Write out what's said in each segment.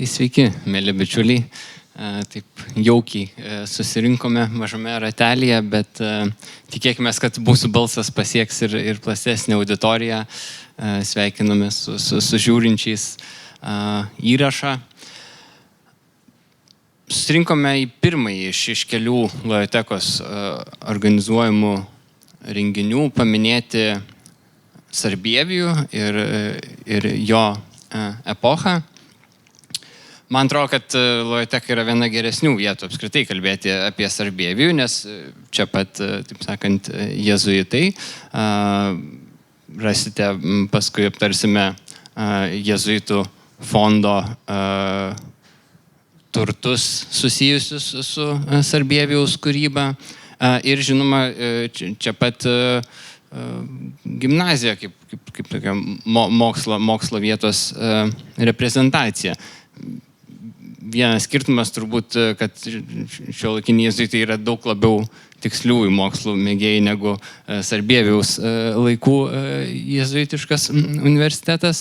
Tai sveiki, mėly bičiuliai. Taip jaukiai susirinkome mažame ratelėje, bet tikėkime, kad mūsų balsas pasieks ir platesnę auditoriją. Sveikiname su žiūrinčiais įrašą. Susirinkome į pirmąjį iš kelių Lojotekos organizuojamų renginių paminėti Sarbievijų ir jo epochą. Man atrodo, kad Lojoteka yra viena geresnių vietų apskritai kalbėti apie Sarbievijų, nes čia pat, taip sakant, jėzuitai. Rasite, paskui aptarsime jėzuitų fondo turtus susijusius su Sarbievijaus kūryba. Ir žinoma, čia pat gimnazija kaip tokia mokslo vietos reprezentacija. Vienas skirtumas turbūt, kad šiuolaikiniai jėzuitai yra daug labiau tiksliųjų mokslų mėgėjai negu Sarbievijaus laikų jėzuitiškas universitetas.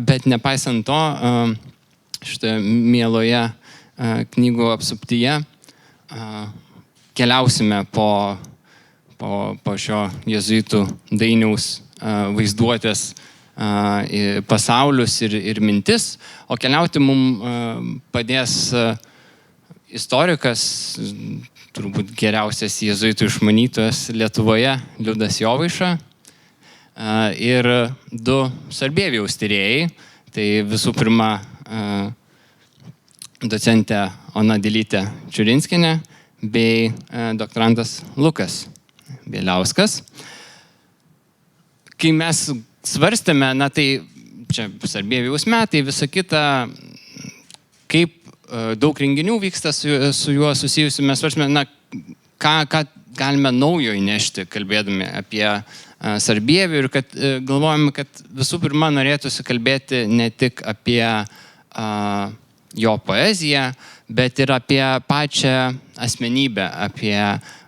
Bet nepaisant to, šitoje mieloje knygų apsuptyje keliausime po šio jėzuitų Dainiaus vaizduotės pasaulius ir mintis, o keliauti mums padės istorikas, turbūt geriausias jėzuitų išmanytojas Lietuvoje, Liudas Jovaiša, ir du Sarbievijaus tyrėjai. Tai visų pirma docentė Ona Dilytė Čiurinskienė bei doktorantas Lukas Bieliauskas. Kai mes svarstėme, tai čia Sarbievijaus metai, visa kita, kaip daug renginių vyksta su juo susijusiu, mes svarstėme, ką galime naujo įnešti, kalbėdami apie Sarbievijų, ir kad galvojame, kad visų pirma norėtųsi kalbėti ne tik apie jo poeziją, bet ir apie pačią asmenybę,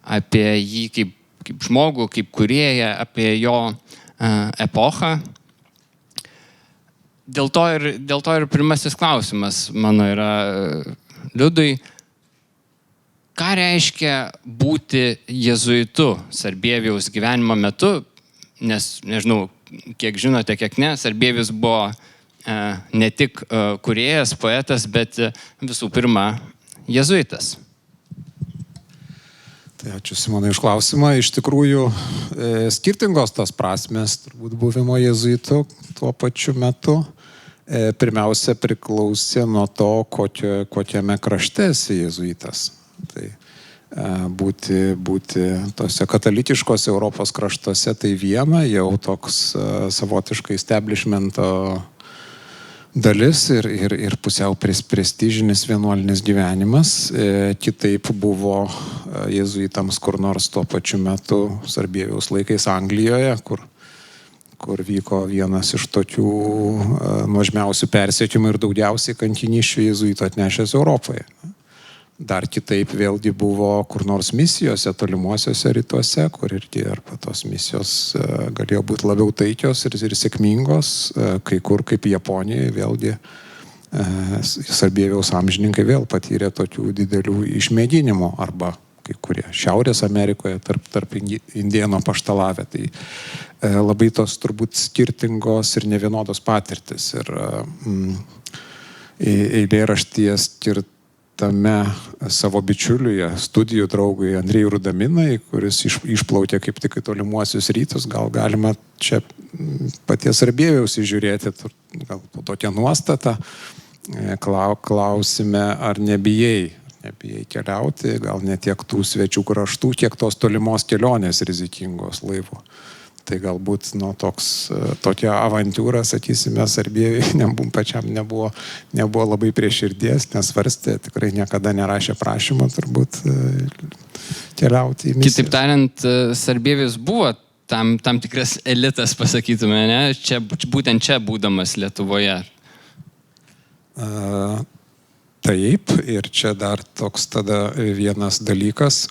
apie jį kaip žmogų, kaip kūrėją, apie jo epochą. Dėl to ir pirmasis klausimas mano yra Liudui. Ką reiškia būti jėzuitu Sarbievijaus gyvenimo metu? Nes nežinau, kiek žinote, kiek ne, Sarbievijus buvo ne tik kūrėjas, poetas, bet visų pirma jėzuitas. Tai ačiū Simonai už klausimą. Iš tikrųjų, skirtingos tos prasmės turbūt buvimo jėzuitu tuo pačiu metu. Pirmiausia, priklausė nuo to, kokiame krašte esi jėzuitas. Tai būti tose katalikiškose Europos kraštuose tai viena, jau toks savotiškai establishmento dalis ir pusiau prestižinis vienuolinis gyvenimas. Kitaip buvo jėzuitams kur nors tuo pačiu metu Sarbievijaus laikais Anglijoje, kur vyko vienas iš tokių nuožmiausių persekiojimų ir daugiausiai kankinysčių jėzuitų atnešęs Europoje. Dar kitaip vėlgi buvo kur nors misijose tolimuosiuose rytuose, kur irgi arba tos misijos galėjo būti labiau taikios ir sėkmingos, kai kur kaip Japonijoje vėlgi Sarbievijaus amžininkai vėl patyrė tokių didelių išmėginimų, arba kai kurie Šiaurės Amerikoje tarp indėno paštalavę. Tai labai tos turbūt skirtingos ir nevienodos patirtis. Ir eilėraštyje skirtame savo bičiuliui, studijų draugui Andrėjui Rudaminai, kuris išplaukė kaip tik į tolimuosius rytus, gal galima čia paties Sarbievijaus įžiūrėti, gal po tokią nuostatą. Klausime, ar nebijai keliauti, gal ne tiek tų svečių kraštų, kiek tos tolimos kelionės rizikingos laivų. Tai galbūt tokia avantūra, sakysime, Sarbievijai pačiam nebuvo labai prie širdies, nesvarstė, tikrai niekada nerašė prašymą turbūt keliauti į misiją. Kitaip tariant, Sarbievijus buvo tam tikras elitas, pasakytume, ne? Būtent čia būdamas Lietuvoje. Taip, ir čia dar toks tada vienas dalykas.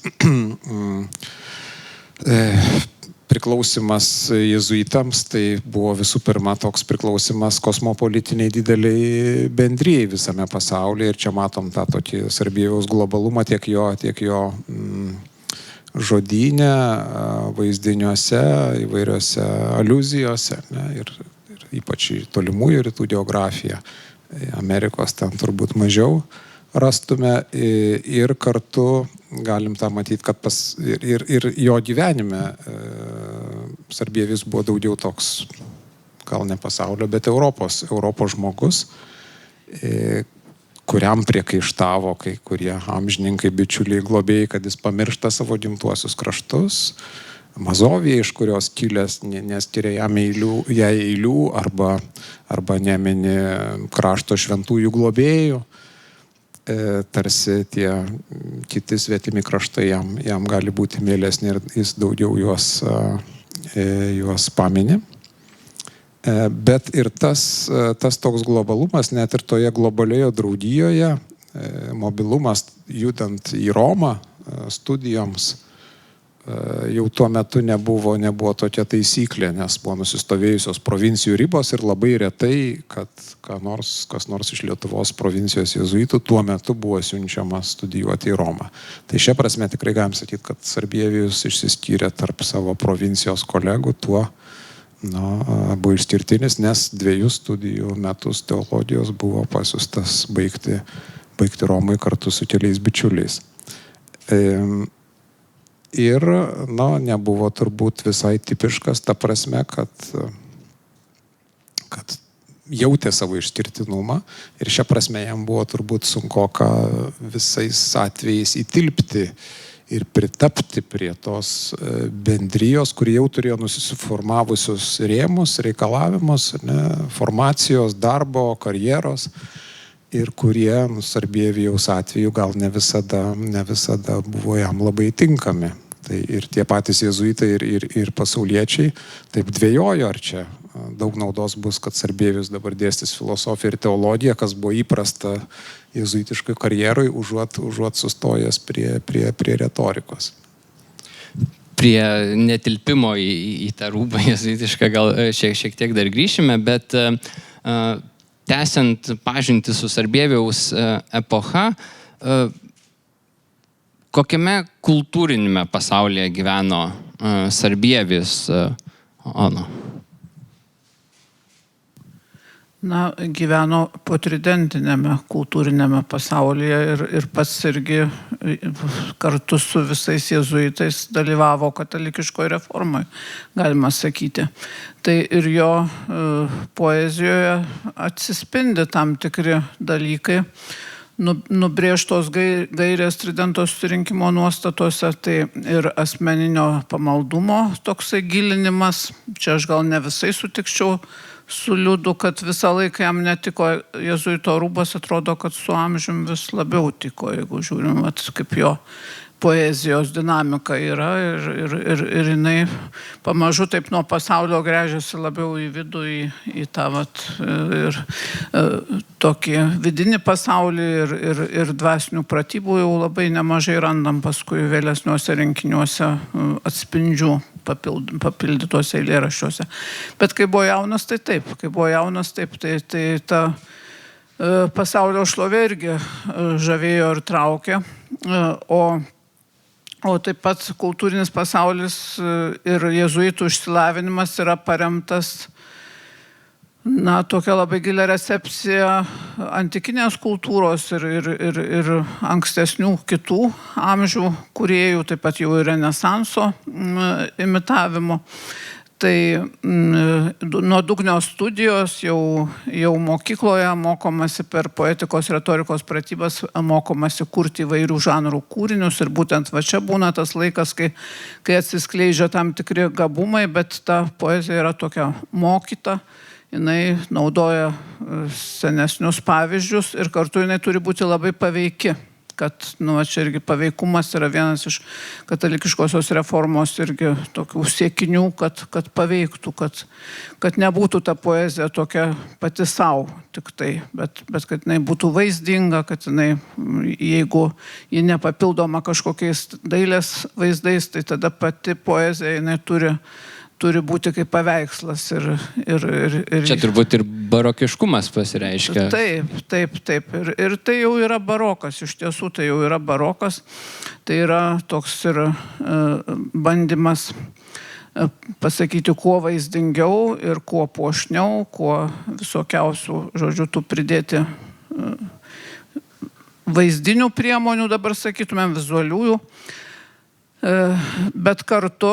priklausimas jezuitams tai buvo visų pirma toks priklausimas kosmopolitiniai dideliai bendrijai visame pasaulyje ir čia matom tą tokį Sarbievijaus globalumą tiek jo žodyne, vaizdiniuose, įvairiose aliuzijose, ne, ir ypač į tolimųjų rytų geografiją. Amerikos ten turbūt mažiau rastume ir kartu galim tą matyti, kad ir jo gyvenime Sarbievijus buvo daugiau toks, gal ne pasaulio, bet Europos žmogus, kuriam priekaištavo kai kurie amžininkai, bičiuliai, globėjai, kad jis pamiršta savo gimtuosius kraštus. Mazovija, iš kurios kilęs, neskiria jai eilių arba nemini krašto šventųjų globėjų. Tarsi tie kiti svetimi kraštai jam gali būti mielesni ir jis daugiau juos pamini. Bet ir tas toks globalumas, net ir toje globalioje draugijoje, mobilumas judant į Romą studijoms, jau tuo metu nebuvo tokia taisyklė, nes buvo nusistovėjusios provincijų ribos ir labai retai, kad kas nors iš Lietuvos provincijos jezuitų tuo metu buvo siunčiamas studijuoti į Romą. Tai šia prasme tikrai galim sakyti, kad Sarbievijus išsiskyrė tarp savo provincijos kolegų tuo, buvo išskirtinis, nes 2 studijų metus teologijos buvo pasiųstas baigti Romai kartu su keliais bičiuliais. Ir, nebuvo turbūt visai tipiškas ta prasme, kad jautė savo išskirtinumą ir šią prasme jam buvo turbūt sunkoka visais atvejais įtilpti ir pritapti prie tos bendrijos, kurie jau turėjo nusiformavusius rėmus, reikalavimus, formacijos, darbo, karjeros ir kurie Sarbievijaus atveju gal ne visada buvo jam labai tinkami. Tai ir tie patys jezuitai ir pasauliečiai taip dvejojo, ar čia daug naudos bus, kad Sarbievijus dabar dėstys filosofiją ir teologiją, kas buvo įprasta jezuitiškai karjeroj, užuot sustojęs prie retorikos. Prie netilpimo į tą rūbą jezuitišką gal šiek tiek dar grįšime, bet tęsiant pažintį su Sarbievijaus epocha, kokiame kultūrinėme pasaulyje gyveno Sarbievijus, Ona? Gyveno potridentinėme kultūrinėme pasaulyje ir pats irgi kartu su visais jezuitais dalyvavo katalikiškoje reformoje, galima sakyti. Tai ir jo poezijoje atsispindi tam tikri dalykai, nubrėžtos gairės Tridento susirinkimo nuostatose, tai ir asmeninio pamaldumo toksai gilinimas. Čia aš gal ne visai sutikčiau su Liudu, kad visą laiką jam netiko jezuito rūbas, atrodo, kad su amžium vis labiau tiko, jeigu žiūrim, kaip jo poezijos dinamika yra ir jinai pamažu taip nuo pasaulio gręžiasi labiau į vidų, į tą ir tokį vidinį pasaulį ir dvasinių pratybų jau labai nemažai randam paskui vėlesniuose rinkiniuose atspindžių papildytuose eilėraščiuose. Bet kai buvo jaunas, tai taip. Tai ta pasaulio šlovė irgi žavėjo ir traukė. O taip pat kultūrinis pasaulis ir jezuitų išsilavinimas yra paremtas tokia labai gilia recepcija antikinės kultūros ir ankstesnių kitų amžių kūrėjų, taip pat jau ir renesanso imitavimo. Tai nuo dugnio studijos jau mokykloje mokomasi per poetikos retorikos pratybas, mokomasi kurti įvairių žanrų kūrinius ir būtent va čia būna tas laikas, kai atsiskleidžia tam tikri gabumai, bet ta poezija yra tokia mokyta. Jinai naudoja senesnius pavyzdžius ir kartu jinai turi būti labai paveiki. kad čia irgi paveikumas yra vienas iš katalikiškosios reformos irgi tokių siekinių, kad paveiktų, kad nebūtų ta poezija tokia pati savo tik tai, bet kad jinai būtų vaizdinga, kad jinai, jeigu ji nepapildoma kažkokiais dailės vaizdais, tai tada pati poezija jinai turi būti kaip paveikslas. Čia turbūt ir barokiškumas pasireiškia. Taip. Ir tai jau yra barokas, iš tiesų tai jau yra barokas. Tai yra toks ir bandymas pasakyti kuo vaizdingiau ir kuo puošniau, kuo visokiausių, žodžiu, tų pridėti vaizdinių priemonių, dabar sakytumėm, vizualiųjų. Bet kartu,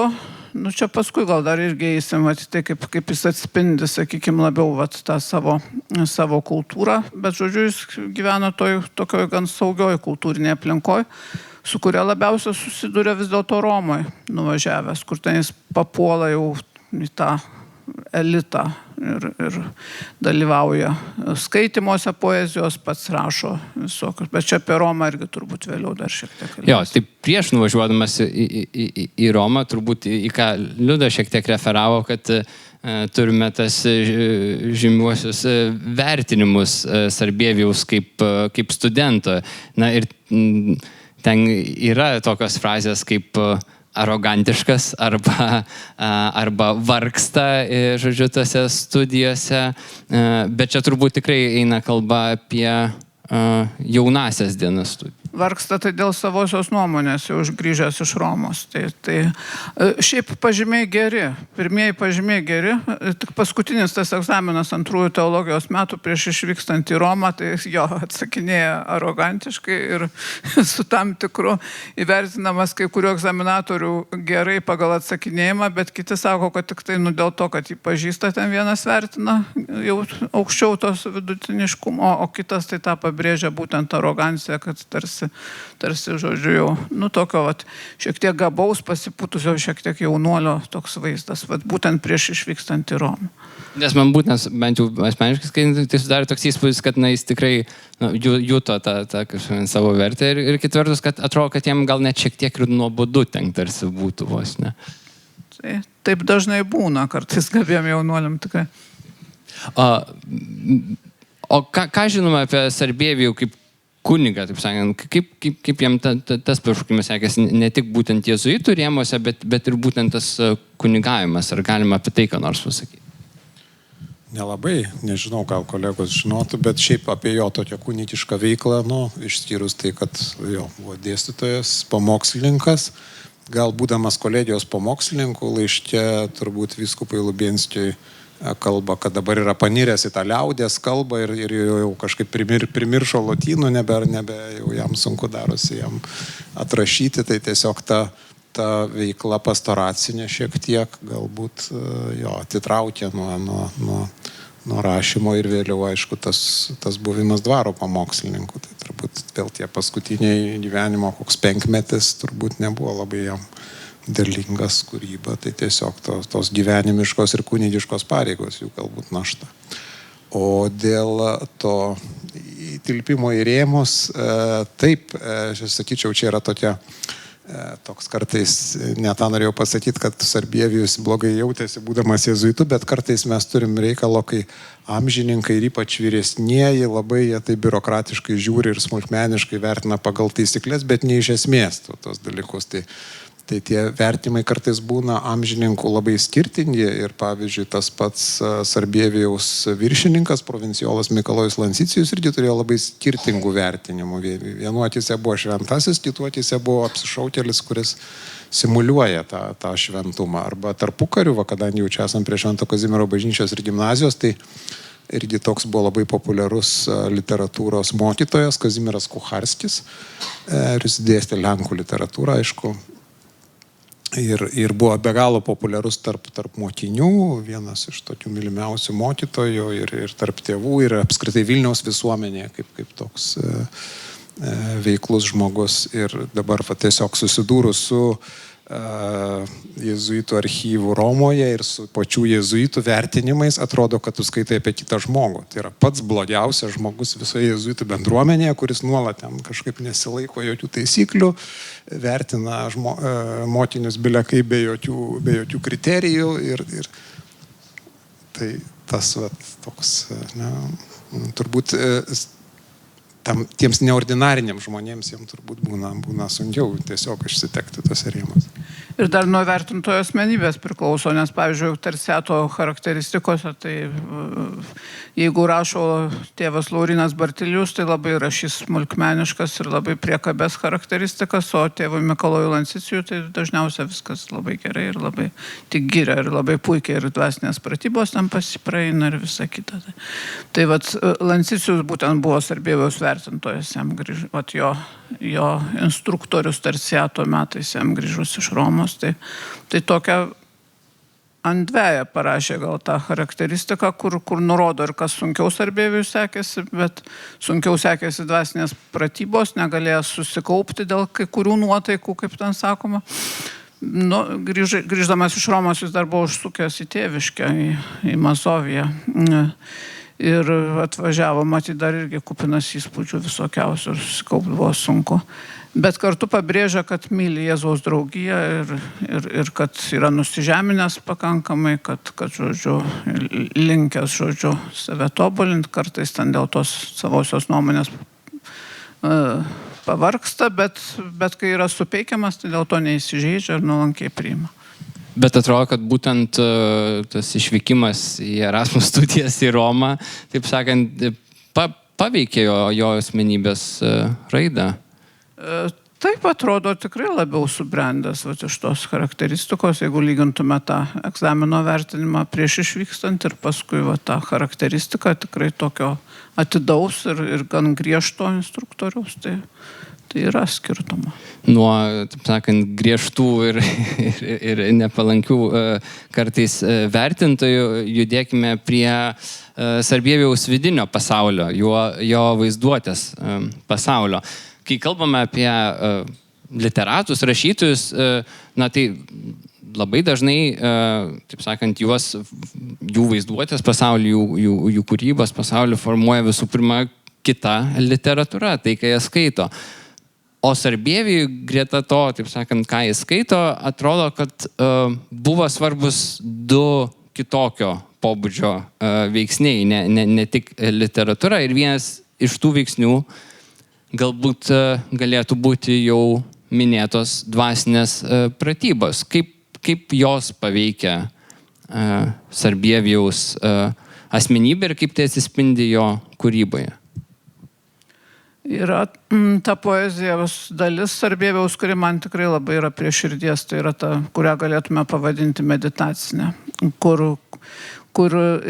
čia paskui gal dar irgi eisim, tai kaip jis atspindi, sakykime, labiau tą savo kultūrą, bet žodžiu, jis gyvena tokioj gan saugioj kultūrinėje aplinkoje, su kuria labiausiai susiduria vis dėlto Romoje nuvažiavęs, kur ten jis papuola jau į tą elitą ir dalyvauja skaitymuose poezijos, pats rašo visokius, bet čia apie Romą irgi turbūt vėliau dar šiek tiek kalbės. Jo, tai prieš nuvažiuodamas į Romą, turbūt į ką Liuda šiek tiek referavo, kad turime tas žymiuosius vertinimus Sarbievijaus kaip studento. Na ir ten yra tokios frazės kaip arogantiškas arba vargsta, žodžiu, tose studijose, bet čia turbūt tikrai eina kalba apie jaunasias dienas studijų. Vargsta tai dėl savosios nuomonės, jau grįžęs iš Romos. Tai šiaip pažymiai geri, pirmieji pažymiai geri, tik paskutinis tas egzaminas antrųjų teologijos metų prieš išvykstant į Romą, tai jo atsakinėja arogantiškai ir su tam tikru įvertinamas kai kurių egzaminatorių gerai pagal atsakinėjimą, bet kiti sako, kad tik tai dėl to, kad jį pažįsta, ten vienas vertina jau aukščiau tos vidutiniškumo, o kitas tai tą pabrėžia būtent aroganciją, kad tarsi, žodžiu, jau, tokio, šiek tiek gabaus, pasipūtusio, šiek tiek jaunuolio toks vaizdas, būtent prieš išvykstant į Romą. Nes man būtent, bent jau asmeniškai, tai sudarė toks įspūdis, kad jis tikrai juto tą savo vertę ir kitvertus, kad atrodo, kad jam gal net šiek tiek ir nuobodu ten tarsi būtų vos, ne? Taip dažnai būna, kartais gabiem jaunuoliam tikrai. O ką žinome apie Sarbievijų kaip kunigą, taip sakant, kaip jam tas pašaukimas sekėsi, ne tik būtent jėzuitų rėmuose, bet ir būtent tas kunigavimas, ar galima apie tai ką nors pasakyti? Nelabai, nežinau, gal kolegos žinotų, bet šiaip apie jo tokią kunigišką veiklą, išskyrus tai, kad jo buvo dėstytojas, pamokslininkas, gal būdamas kolegijos pamokslininku, laiške turbūt vyskupui Lubienskiui kalba, kad dabar yra paniręs į tą liaudės kalbą ir jau kažkaip primiršo lotynų, nebe jau jam sunku darosi jam atrašyti, tai tiesiog ta veikla pastoracinė šiek tiek galbūt jo atitraukė nuo rašymo ir vėliau, aišku, tas buvimas dvaro pamokslininku, tai turbūt vėl tie paskutiniai gyvenimo koks 5 metais turbūt nebuvo labai jam derlingas kūryba, tai tiesiog tos gyvenimiškos ir kunigiškos pareigos jų galbūt našta. O dėl to įtilpimo į rėmus, taip, aš sakyčiau, čia yra toks kartais, ne tą norėjau pasakyti, kad Sarbievijus blogai jautėsi būdamas jėzuitu, bet kartais mes turim reikalo, kai amžininkai ir ypač vyresnieji labai jie tai biurokratiškai žiūri ir smulkmeniškai vertina pagal taisyklės, bet ne iš esmės tos dalykus. Tai tie vertimai kartais būna amžininkų labai skirtingi ir pavyzdžiui tas pats Sarbievijaus viršininkas, provincijolas Mikalojus Lancicijus irgi turėjo labai skirtingų vertinimų. Vienu akise buvo šventasis, kitu akise buvo apsišaukėlis, kuris simuliuoja tą šventumą. Arba tarpukariu, kadangi jau čia esam prie Švento Kazimiero bažnyčios ir gimnazijos, tai irgi toks buvo labai populiarus literatūros mokytojas Kazimieras Kucharskis, kuris dėstė lenkų literatūrą, aišku. Ir buvo be galo populiarus tarp mokinių, vienas iš tokių mylimiausių mokytojų ir tarp tėvų ir apskritai Vilniaus visuomenėje kaip toks veiklus žmogus. Ir dabar tiesiog susidūrus su jėzuitų archyvų Romoje ir su pačių jėzuitų vertinimais atrodo, kad tu skaitai apie kitą žmogų. Tai yra pats blogiausias žmogus visoje jėzuitų bendruomenėje, kuris nuolat ten kažkaip nesilaiko jokių taisyklių, vertina motinius bilekai be jokių kriterijų ir tai tas toks, turbūt tiems neordinariniams žmonėms jiems turbūt būna sunkiau tiesiog išsitekti tose rėmuose. Ir dar nuo vertintojo asmenybės priklauso, nes, pavyzdžiui, terciato charakteristikose, tai jeigu rašo tėvas Laurinas Bartilius, tai labai rašys smulkmeniškas ir labai priekabės charakteristikas, o tėvui Mikalojui Lancicijui tai dažniausiai viskas labai gerai ir labai tik giria ir labai puikiai ir dvasinės pratybos ten pasipraeina ir visa kita. Tai vat Lancicijus būtent buvo Sarbievijaus vertintojas, jam vat jo instruktorius terciato metais jam grįžus iš Romos. Tai tokia Andveja parašė gal tą charakteristiką, kur nurodo ir kas sunkiau Sarbievijui sekėsi, bet sunkiau sekėsi dvasinės pratybos, negalėjo susikaupti dėl kai kurių nuotaikų, kaip ten sakoma. Grįždamas iš Romos jis dar buvo užsukęs į Tėviškę, į Mazoviją. Ir atvažiavo, matyt, dar irgi kupinas įspūdžių visokiausių ir susikaupti buvo sunku. Bet kartu pabrėžia, kad myli Jėzaus draugiją ir kad yra nusižeminęs pakankamai, kad žodžiu, linkęs, žodžiu, save tobulinti, kartais ten dėl tos savosios nuomonės pavargsta, bet kai yra supeikiamas, tai dėl to neįsižeidžia ir nuolankiai priima. Bet atrodo, kad būtent tas išvykimas į Erasmus studijas į Romą, taip sakant, paveikė jo asmenybės raidą. Taip atrodo tikrai labiau subrendęs iš tos charakteristikos, jeigu lygintume tą egzamino vertinimą prieš išvykstant ir paskui tą charakteristiką tikrai tokio atidaus ir gan griežto instruktoriaus, tai yra skirtumo. Nuo, taip sakant, griežtų ir nepalankių kartais vertintojų judėkime prie Sarbievijaus vidinio pasaulio, jo vaizduotės pasaulio. Kai kalbame apie literatus, rašytojus, tai labai dažnai, taip sakant, jų vaizduotės pasaulį, jų kūrybos pasaulį formuoja visų pirma kita literatūra, tai ką jie skaito. O Sarbievijui greta to, taip sakant, ką jis skaito, atrodo, kad buvo svarbus du kitokio pobūdžio veiksniai, ne tik literatūra. Ir vienas iš tų veiksnių galbūt galėtų būti jau minėtos dvasinės pratybos. Kaip jos paveikia Sarbievijaus asmenybę ir kaip tai atsispindi jo kūryboje? Yra ta poezijos dalis Sarbievijaus, kuri man tikrai labai yra prie širdies, tai yra ta, kurią galėtume pavadinti meditacinė, kur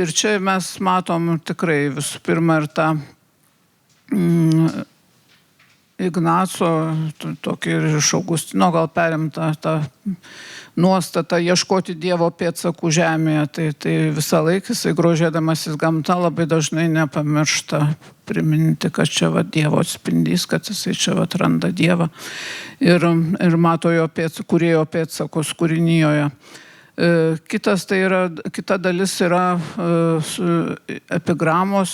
ir čia mes matom tikrai visų pirma ir tą Ignaco, tokį ir iš Augustino gal perimtą tą nuostatą ieškoti Dievo pėdsakų žemėje, tai visą laiką jisai grožėdamasis gamta labai dažnai nepamiršta priminti, kad čia Dievo atspindys, kad jisai čia randa Dievą ir mato jo kūrėjo pėdsakus kūrinijoje. Kita dalis yra epigramos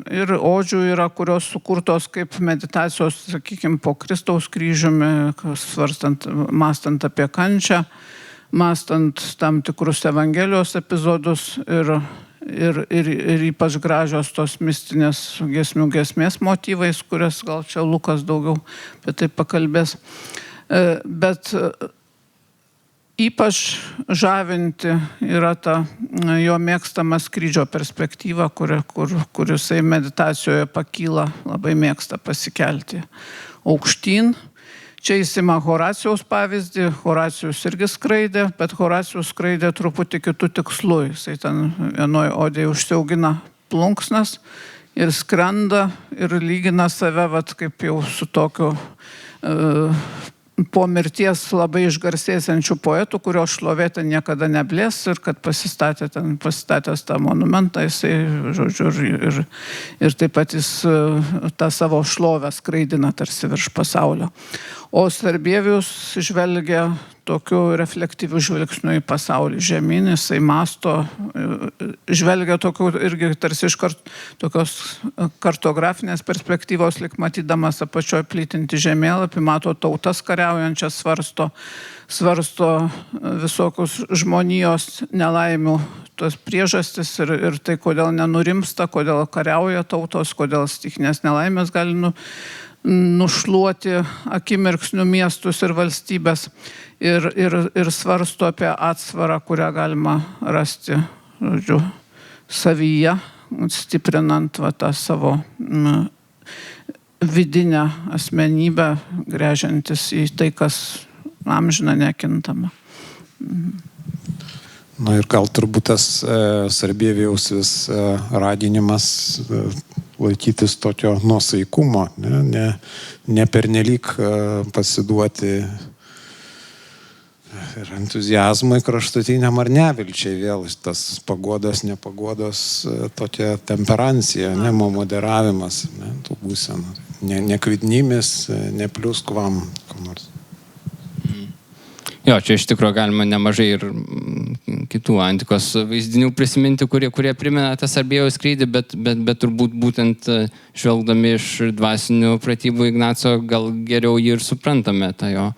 ir odžių yra, kurios sukurtos kaip meditacijos, sakykime, po Kristaus kryžiumi, mąstant apie kančią, mąstant tam tikrus Evangelijos epizodus ir ypač gražios tos mistinės giesmės motyvais, kurias gal čia Lukas daugiau apie tai pakalbės. Bet ypač žavinti yra ta jo mėgstama skrydžio perspektyva, kur jisai meditacijoje pakyla, labai mėgsta pasikelti aukštyn. Čia įsima Horacijaus pavyzdį, Horacijus irgi skraidė, bet Horacijus skraidė truputį kitų tikslų. Jisai ten vienoje odėje užsiaugina plunksnas ir skrenda ir lygina save kaip jau su tokiu po mirties labai išgarsėsiančių poetų, kurio šlovė ten niekada neblės ir kad pasistatęs tą monumentą, jisai, žodžiu, ir taip pat jis tą savo šlovę skraidina tarsi virš pasaulio. O Sarbievijus žvelgia tokiu reflektyviu žvilgsniu į pasaulį žemyn, jisai masto, žvelgia tokiu irgi tarsi iš tokios kartografinės perspektyvos, lik matydamas apačioje plytinti žemėlapį, mato tautas kariaujančias, svarsto visokius žmonijos nelaimių tos priežastis ir tai, kodėl nenurimsta, kodėl kariauja tautos, kodėl stichinės nelaimės gali nušluoti akimirksniu miestus ir valstybės ir svarsto apie atsvarą, kurią galima rasti, žodžiu, savyje, stiprinant tą savo vidinę asmenybę, gręžiantis į tai, kas amžina, nekintama. Na ir gal turbūt tas Sarbievijaus vis raginimas laikytis tokio nuosaikumo, ne pernelyg pasiduoti ir entuziazmui kraštutiniam ar nevilčiai, vėl tas pagodos, nepagodos tokia temperancija, moderavimas, tų būsenų, nekvidnymis, nepliuskvam, kam nors. Jo, čia iš tikrųjų galima nemažai ir kitų antikos vaizdinių prisiminti, kurie primena tą Sarbievijaus skrydį, bet turbūt būtent žvelgdami iš dvasinių pratybų Ignaco gal geriau jį ir suprantame tą jo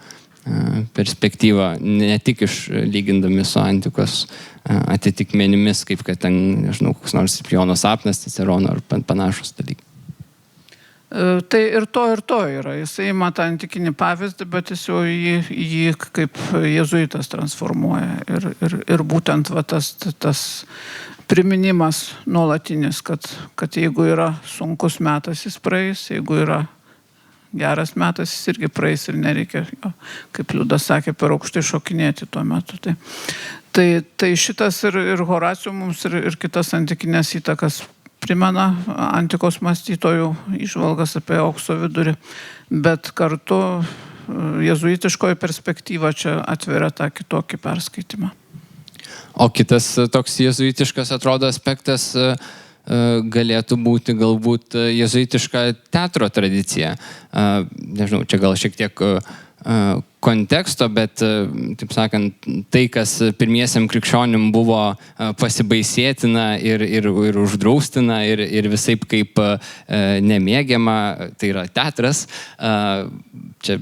perspektyvą, ne tik lygindami su antikos atitikmenimis, kaip kad ten, nežinau, koks nors Ciprijono sapnas, Cicerono ar panašus dalykai. Tai ir to yra. Jisai ima tą antikinį pavyzdį, bet jis jau jį kaip jėzuitas transformuoja. Ir būtent tas priminimas nuolatinis, kad jeigu yra sunkus metas, jis praeis, jeigu yra geras metas, jis irgi praeis ir nereikia, kaip Liudas sakė, per aukštai šokinėti tuo metu. Tai šitas ir Horacijų mums ir kitas antikinės įtakas primena antikos mąstytojų įžvalgas apie aukso vidurį, bet kartu jėzuitiškoji perspektyva čia atveria tą kitokį perskaitimą. O kitas toks jėzuitiškas atrodo aspektas galėtų būti galbūt jėzuitiška teatro tradicija. Nežinau, čia gal šiek tiek konteksto, bet, taip sakant, tai, kas pirmiesiam krikščionim buvo pasibaisėtina ir uždraustina ir visaip kaip nemėgiama, tai yra teatras. Čia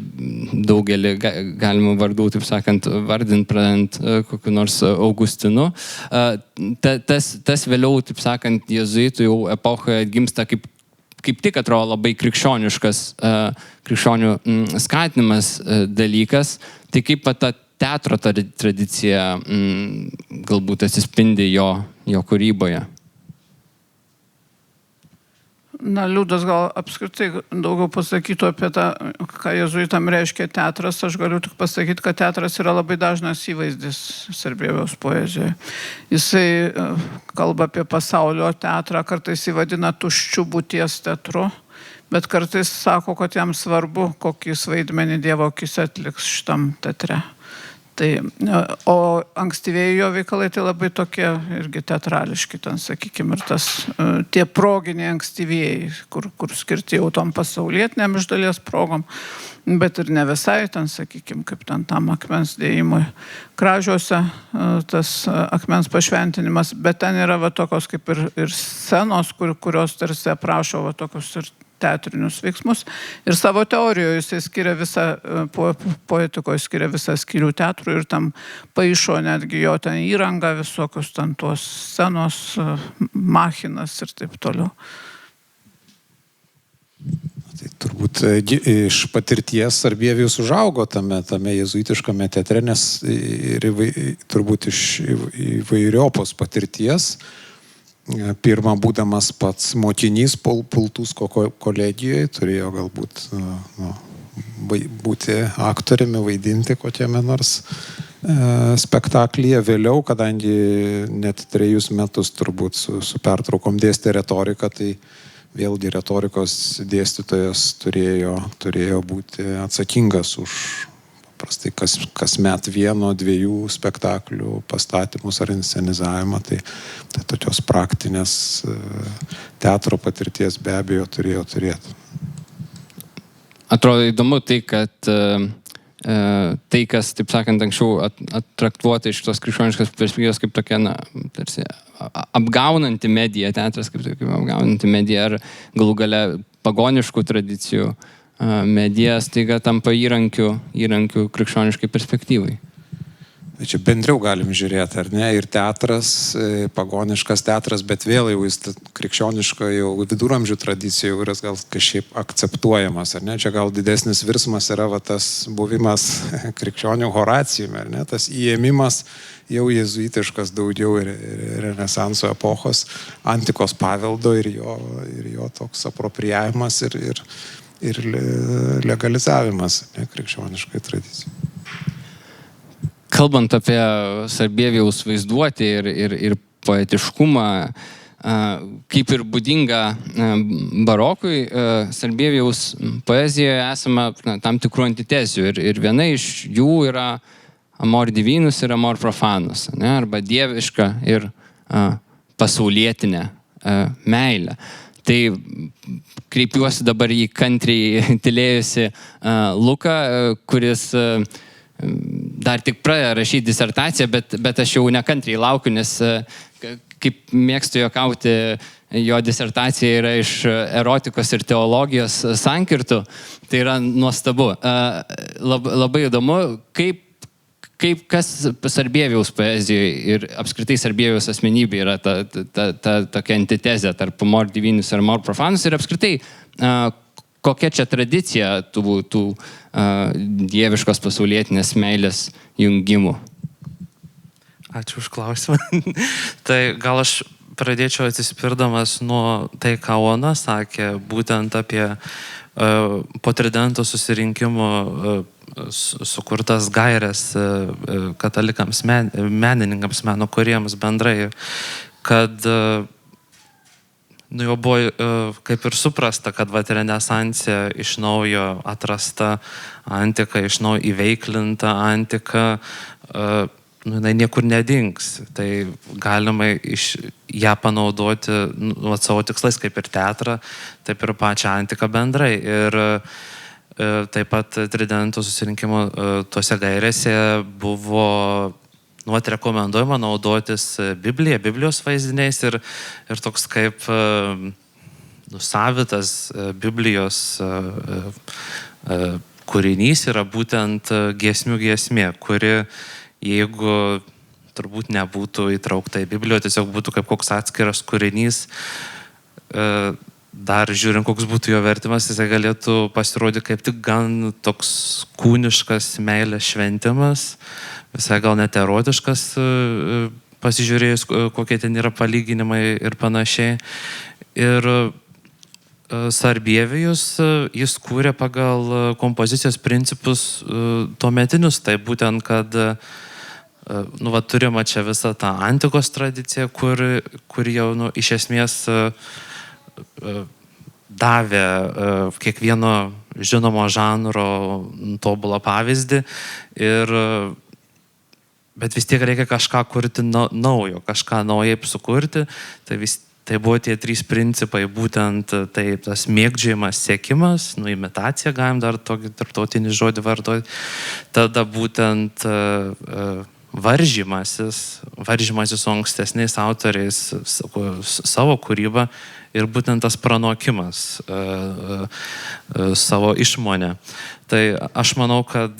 daugelį galima vardų, taip sakant, vardint, pradant kokiu nors Augustinu. Tas vėliau, taip sakant, jėzuitų jau epochoje atgimsta kaip tik atrodo labai krikščioniškas, krikščionių skatinimas dalykas, tai kaip ta teatro tradicija galbūt atsispindi jo kūryboje. Na, Liudas gal apskritai daugiau pasakytų apie tą, ką jėzuitam reiškia teatras. Aš galiu tik pasakyti, kad teatras yra labai dažnas įvaizdis Sarbievijaus poezijoje. Jisai kalba apie pasaulio teatrą, kartais jį vadina tuščiu būties teatru, bet kartais sako, kad jam svarbu, kokį vaidmenį Dievo akise atliks šitam teatre. O ankstyvieji jo veikalai tai labai tokie irgi teatrališki, ten, sakykime, ir tie proginiai ankstyvieji, kur skirti jau tom pasaulietiniam iš dalies progom, bet ir ne visai, ten, sakykime, kaip ten tam akmens dėjimui kražiuose, tas akmens pašventinimas, bet ten yra va tokios kaip ir scenos, kurios tarsi aprašo va tokius ir teatrinius veiksmus. Ir savo teorijoje jisai skiria visą, poetikoje skiria visą skyrių teatrų ir tam paišo netgi jo ten įrangą, visokius ten tuos scenos, machinas ir taip toliau. Tai turbūt iš patirties Sarbievijus užaugo tame jėzuitiškame teatre, nes ir turbūt iš įvairiopos patirties. Pirmą, būdamas pats mokinys Pultusko kolegijoje, turėjo galbūt būti aktoriumi, vaidinti kokiame nors spektaklyje. Vėliau, kadangi net 3 metus turbūt su pertraukom dėstė retoriką, tai vėlgi retorikos dėstytojas turėjo būti atsakingas už paprastai kasmet 1-2 spektaklių pastatymus ar inscenizavimą, tai tokios praktinės teatro patirties be abejo turėjo turėti. Atrodo įdomu tai, kad tai, kas, taip sakant, anksčiau attraktuota iš tos krikščioniškos perspektyvos kaip tokia, tarsi apgaunanti medija, teatras kaip apgaunanti medija, ar galų gale pagoniškų tradicijų medija staiga tampa įrankiu krikščioniškai perspektyvai. Tai čia bendriau galim žiūrėti, ar ne, ir teatras, pagoniškas teatras, bet vėl jau jis krikščioniško jau viduramžių tradicijų, kuris gal kažkaip akceptuojamas, ar ne, čia gal didesnis virsmas yra tas buvimas krikščionių Horacijumi, ar ne, tas įėmimas jau jezuitiškas daugiau ir Renesanso epochos, antikos paveldo ir jo toks apropriavimas ir legalizavimas, ne, krikščioniškai tradicijai. Kalbant apie Sarbievijaus vaizduotę ir poetiškumą, kaip ir būdinga barokui, Sarbievijaus poezijoje esama tam tikrų antitezių ir viena iš jų yra amor divinus ir amor profanus, ne, arba dieviška ir pasaulietinė meilė. Tai kreipiuosi dabar į kantriai tylėjusi Luką, kuris dar tik pradėjo rašyti disertaciją, bet aš jau nekantriai laukiu, nes kaip mėgstu juokauti, jo disertacija yra iš erotikos ir teologijos sankirtų, tai yra nuostabu. Labai įdomu, kas Sarbievijaus poezijoje ir apskritai Sarbievijaus asmenybė yra ta tokia antitezė tarp amor divinus ir amor profanus ir apskritai kokia čia tradicija tų dieviškos pasaulietinės meilės jungimų? Ačiū už klausimą. Tai gal aš pradėčiau atsispirdamas nuo tai, ką Ona sakė, būtent apie po Tridento susirinkimo sukurtas gaires katalikams, menininkams, meno kūrėjams bendrai, kad jau buvo kaip ir suprasta, kad Renesanse iš naujo atrasta antika, iš naujo įveiklinta antika, jinai niekur nedings. Tai galima ją panaudoti savo tikslais, kaip ir teatrą, taip ir pačią antiką bendrai. Ir taip pat Tridento susirinkimo tuose gairėse buvo rekomenduojama naudotis Biblijos vaizdiniais ir toks kaip savitas Biblijos kūrinys yra būtent giesmių giesmė, kuri, jeigu turbūt nebūtų įtraukta į Bibliją, tiesiog būtų kaip koks atskiras kūrinys, dar žiūrint, koks būtų jo vertimas, jisai galėtų pasirodyti kaip tik gan toks kūniškas meilės šventimas, visai gal net erotiškas, pasižiūrėjus, kokie ten yra palyginimai ir panašiai. Ir Sarbievijus, jis kūrė pagal kompozicijos principus tuometinius, tai būtent, kad turime čia visą tą antikos tradiciją, kur jau iš esmės davė kiekvieno žinomo žanro tobulą pavyzdį, bet vis tiek reikia kažką kurti naujo, kažką naujai sukurti. Tai buvo tie trys principai, būtent tai tas mėgdžiojimas, siekimas, imitacija, galim dar tokį tarptautinį žodį vartoti, tada būtent varžymasis su ankstesniais autoriais savo kūrybą ir būtent tas pranokimas savo išmonę. Tai aš manau, kad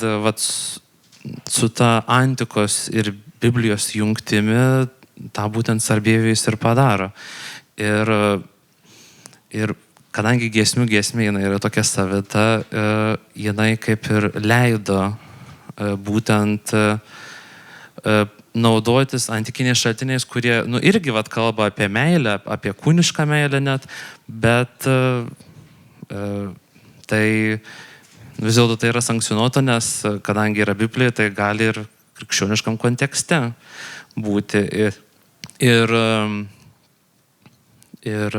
su ta antikos ir Biblijos jungtimi tą būtent Sarbievijus ir padaro. Ir kadangi giesmių giesmė jinai yra tokia savita, jinai kaip ir leido būtent naudotis antikiniais šaltiniais, kurie irgi kalba apie meilę, apie kūnišką meilę net, bet tai vis dėlto tai yra sankcionuota, nes kadangi yra Biblija, tai gali ir krikščioniškam kontekste būti. Ir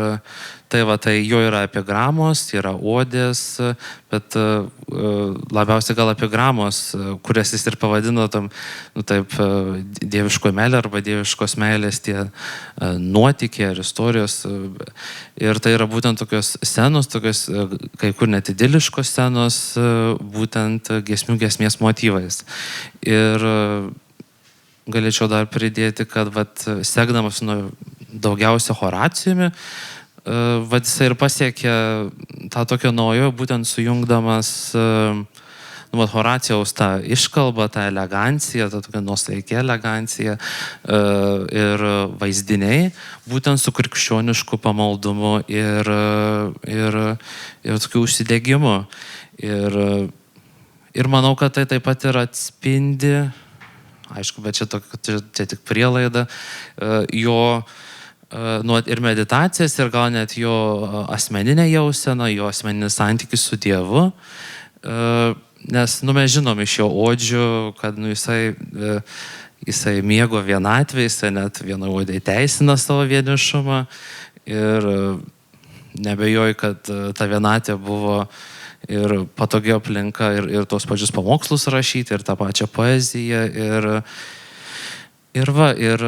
tai jo yra epigramos, yra odės, bet labiausiai gal epigramos, kurias jis ir pavadino tam, dieviško meilė arba dieviškos meilės tie nuotykiai ar istorijos. Ir tai yra būtent tokios scenos, tokios kai kur net idiliškos scenos, būtent giesmės motyvais. Ir galėčiau dar pridėti, kad sekdamas daugiausia Horacijumi, jisai ir pasiekė tą tokio naujo, būtent sujungdamas Horacijaus tą iškalbą, tą eleganciją, tą tokią nuosaikę eleganciją ir vaizdiniai, būtent su krikščionišku pamaldumu ir tokiu užsidegimu. Ir manau, kad tai taip pat ir atspindi, aišku, bet čia tik prielaida, jo ir meditacijas, ir gal net jo asmeninę jauseną, jo asmeninį santykį su Dievu. Nes, mes žinom iš jo odžių, kad jisai mėgo vienatvę, jisai net vienoje odėje teisina savo vienišumą. Ir nebejoju, kad ta vienatvė buvo ir patogi aplinka, ir tos pačius pamokslus rašyti, ir tą pačią poeziją. Ir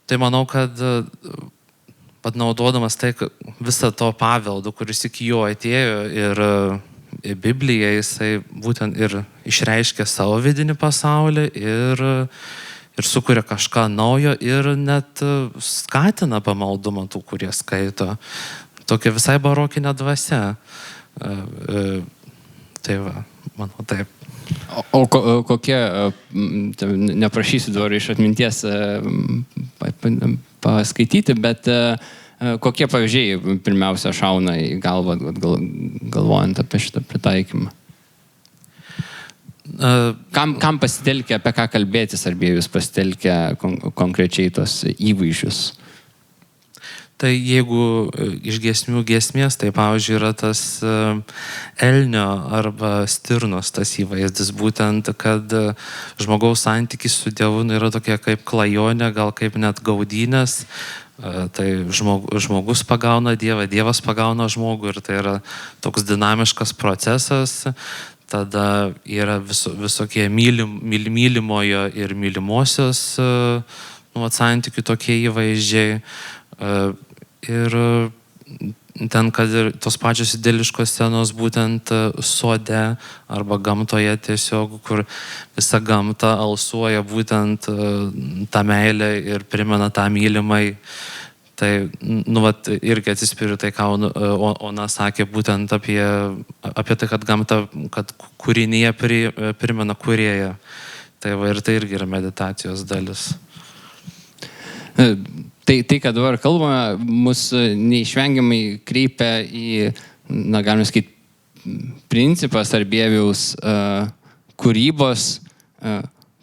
tai manau, kad naudodamas visą to paveldo, kuris iki jo atėjo, ir Biblija, jisai būtent ir išreiškia savo vidinį pasaulį ir sukuria kažką naujo ir net skatina pamaldumą tų, kurie skaito. Tokia visai barokinė dvasia. Tai manau taip. O kokie, neprašysiu dabar iš atminties paskaityti, bet kokie pavyzdžiai pirmiausia šauna į galvą, galvojant apie šitą pritaikymą? Kam pasitelkia, apie ką kalbėti Sarbievijus pasitelkia konkrečiai tos įvaizdžius? Tai jeigu iš giesmių giesmės, tai pavyzdžiui yra tas elnio arba stirnos tas įvaizdis, būtent, kad žmogaus santykis su Dievu yra tokia kaip klajonė, gal kaip net gaudynės. Tai žmogus pagauna Dievą, Dievas pagauna žmogų ir tai yra toks dinamiškas procesas. Tada yra visokie mylimojo ir mylimosios santykių tokie įvaizdžiai. Ir ten, kad ir tos pačios idiliškos scenos būtent sode arba gamtoje tiesiog, kur visa gamta alsuoja būtent tą meilę ir primena tą mylimai. Tai, irgi atsispiriu tai, ką Ona sakė būtent apie tai, kad gamta, kad kūrinyje primena kūrėją. Tai ir tai irgi yra meditacijos dalis. Tai, kad dabar kalbame, mus neišvengiamai kreipia į, galime sakyti, principą Sarbievijaus kūrybos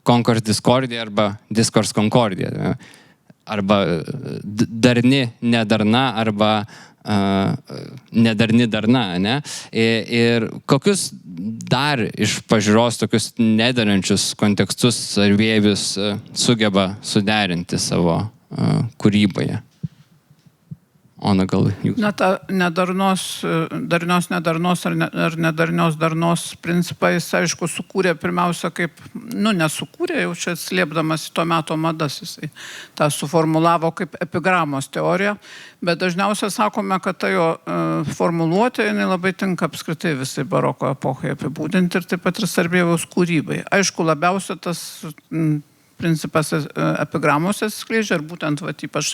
Concord Discordia arba Discourse Concordia. Arba darni nedarna, arba nedarni darna. Ne? Ir kokius dar iš pažiūros tokius nederančius kontekstus Sarbievijus sugeba suderinti savo kūryboje? Ona, gal jūs? Ta darnios ar nedarnios darnos principą jis, aišku, sukūrė pirmiausia kaip, nesukūrė, jau čia slėpdamas į to meto madas, jisai tą suformulavo kaip epigramos teoriją, bet dažniausiai sakome, kad ta jo formuluotė, jinai labai tinka apskritai visai baroko epochai apibūdinti ir taip pat ir Sarbievijaus kūrybai. Aišku, labiausiai tas principas epigramose skleidžia ir būtent ypač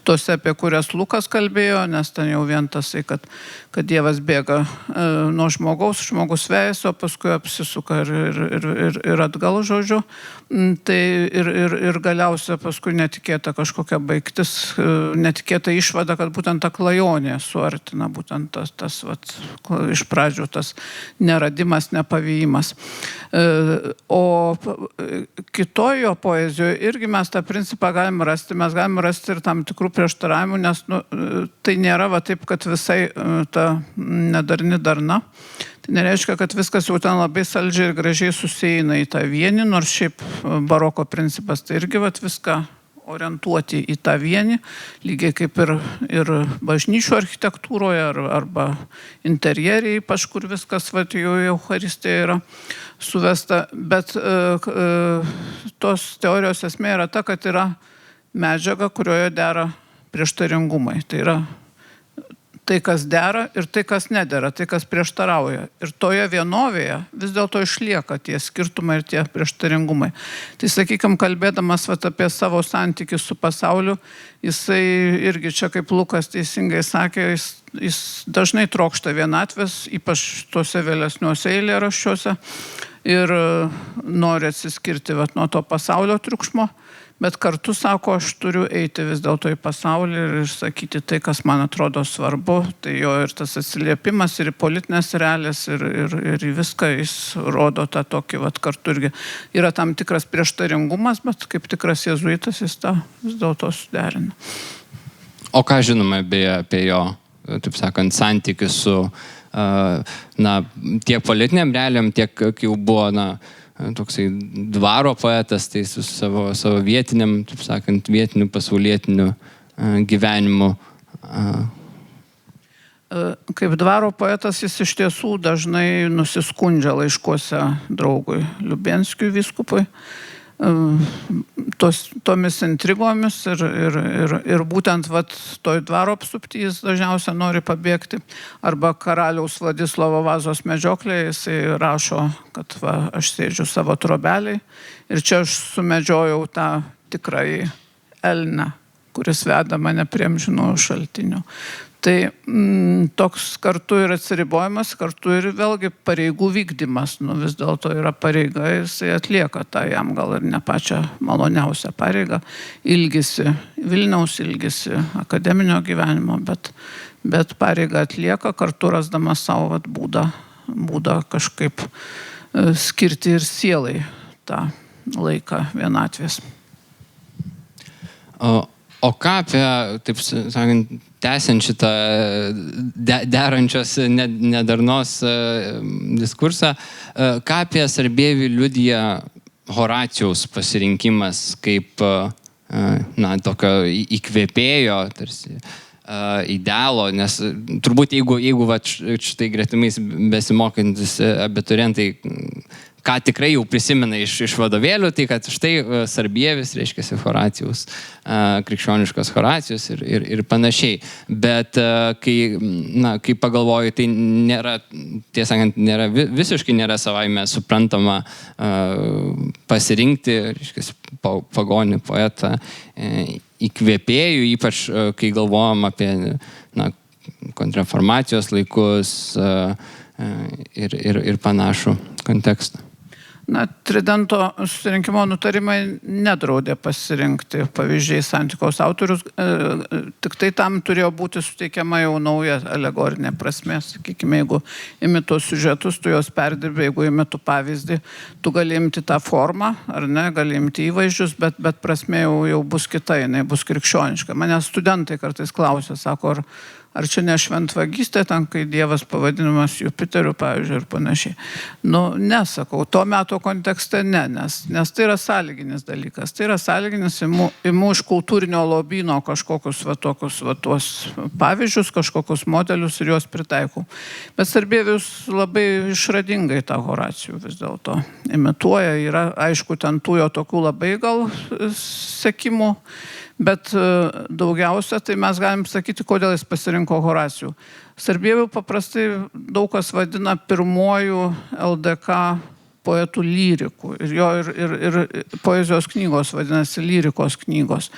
tose, apie kurias Lukas kalbėjo, nes ten jau vien tasai, kad Dievas bėga nuo žmogus vejasi, o paskui apsisuka ir atgal, žodžiu. Tai ir galiausia paskui netikėta kažkokia baigtis, netikėta išvada, kad būtent ta klajonė suartina, būtent tas iš pradžių tas neradimas, nepavijimas. O kitojo poezijoje irgi mes tą principą galime rasti ir tam tikrų prieštaravimų, nes tai nėra taip, kad visai ta nedarni darna. Tai nereiškia, kad viskas jau ten labai saldžiai ir gražiai susieina į tą vienį, nors šiaip baroko principas tai irgi viską orientuoti į tą vienį, lygiai kaip ir bažnyčių architektūroje arba interjeriai, ypač kur viskas jau Eucharistija yra suvesta. Bet tos teorijos esmė yra ta, kad yra medžiaga, kurioje dera prieštaringumai. Tai yra tai, kas dera ir tai, kas nedera, tai, kas prieštarauja. Ir toje vienovėje vis dėlto išlieka tie skirtumai ir tie prieštaringumai. Tai, sakykime, kalbėdamas apie savo santykį su pasauliu, jisai irgi čia, kaip Lukas teisingai sakė, jis dažnai trokšta vienatvės, ypač tuose vėlesniuose eilėraščiuose, ir nori atsiskirti nuo to pasaulio triukšmo. Bet kartu sako, aš turiu eiti vis dėlto į pasaulį ir išsakyti tai, kas man atrodo svarbu. Tai jo ir tas atsiliepimas, ir į politinės realijas, ir į viską jis rodo tą tokį, kartu irgi yra tam tikras prieštaringumas, bet kaip tikras jėzuitas jis tą vis dėlto suderina. O ką žinome beje apie jo, taip sakant, santykių su tiek politiniam realiam, tiek jau buvo, toksai dvaro poetas, tai su savo vietiniam, taip sakant, vietiniu pasaulietiniu gyvenimu. Kaip dvaro poetas jis iš tiesų dažnai nusiskundžia laiškuose draugui Liubenskiui vyskupui tomis intrigomis ir būtent toj dvaro apsupty jis dažniausiai nori pabėgti. Arba karaliaus Vladislavo Vazos medžioklėje jisai rašo, kad aš sėdžiu savo trobeliai ir čia aš sumedžiojau tą tikrąjį elnią, kuris veda mane prie amžinųjų šaltinių. Tai toks kartu ir atsiribojimas, kartu ir vėlgi pareigų vykdymas. Vis dėlto yra pareiga, jisai atlieka tą jam gal ir ne pačią maloniausią pareigą. Ilgisi Vilniaus, ilgisi akademinio gyvenimo, bet pareigą atlieka, kartu rasdamas savo būdą kažkaip skirti ir sielai tą laiką vienatvės. O ką apie, taip sakant, tęsiant šitą derančios nedarnos diskursą, ką apie Sarbievį liudija Horacijaus pasirinkimas kaip tokio įkvėpėjo, tarsi idealo, nes turbūt jeigu šitai gretimais besimokantis abiturientai ką tikrai jau prisimena iš vadovėlių, tai kad štai Sarbievis, reiškia Horacijaus, krikščioniškas Horacijus ir panašiai. Bet kai pagalvoju, tai nėra, tiesąkant, visiškai nėra savaime suprantama pasirinkti, reiškia, pagonį poetą įkvėpėjų, ypač kai galvojam apie kontrreformacijos laikus ir panašų kontekstą. Tridento susirinkimo nutarimai nedraudė pasirinkti pavyzdžiai Santikos autorius, tik tai tam turėjo būti suteikiama jau nauja alegorinė prasmė. Sakykime, jeigu imi tos siužetus, tu juos perdirbi, jeigu imi tu pavyzdį, tu gali imti tą formą, ar ne, gali imti įvaizdžius, bet prasmė jau bus kita, jinai bus krikščioniška. Mane studentai kartais klausia, sako, ar čia ne šventvagystė, ten, kai Dievas pavadinamas Jupiteriu, pavyzdžiui, ir panašiai. Nesakau, to meto kontekste ne, nes tai yra sąlyginis dalykas. Tai yra sąlyginis, imu iš kultūrinio lobyno kažkokius tuos pavyzdžius, kažkokius modelius ir juos pritaikau. Bet Sarbievijus labai išradingai tą Horacijų vis dėlto imituoja. Yra, aišku, ten tų jo tokių labai gal sekimų, bet daugiausia, tai mes galim sakyti, kodėl jis pasirinko Horacijų. Sarbievijų paprastai daug kas vadina pirmuoju LDK poetų lyrikų. Ir poezijos knygos vadinasi lyrikos knygos.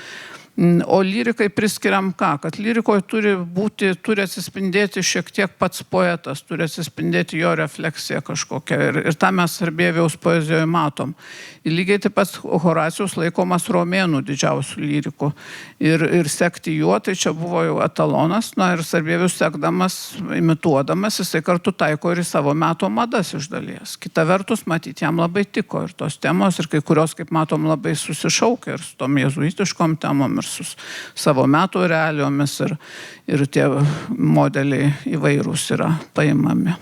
O lyrikai priskiriam ką? Kad lyrikoje turi atsispindėti šiek tiek pats poetas, turi atsispindėti jo refleksija kažkokia. Ir tą mes Sarbievijaus poezijoje matom. Ir lygiai taip pat Horacijus laikomas romėnų didžiausių lyrikų. Ir sekti juo, tai čia buvo jau etalonas. Ir Sarbievijus sekdamas, imituodamas, jisai kartu taiko ir į savo meto madas iš dalies. Kita vertus, matyti, jam labai tiko ir tos temos, ir kai kurios, kaip matom, labai susišaukia ir su tom jėzuitiškom temom, ir su savo metų realijomis, ir tie modeliai įvairūs yra paimami.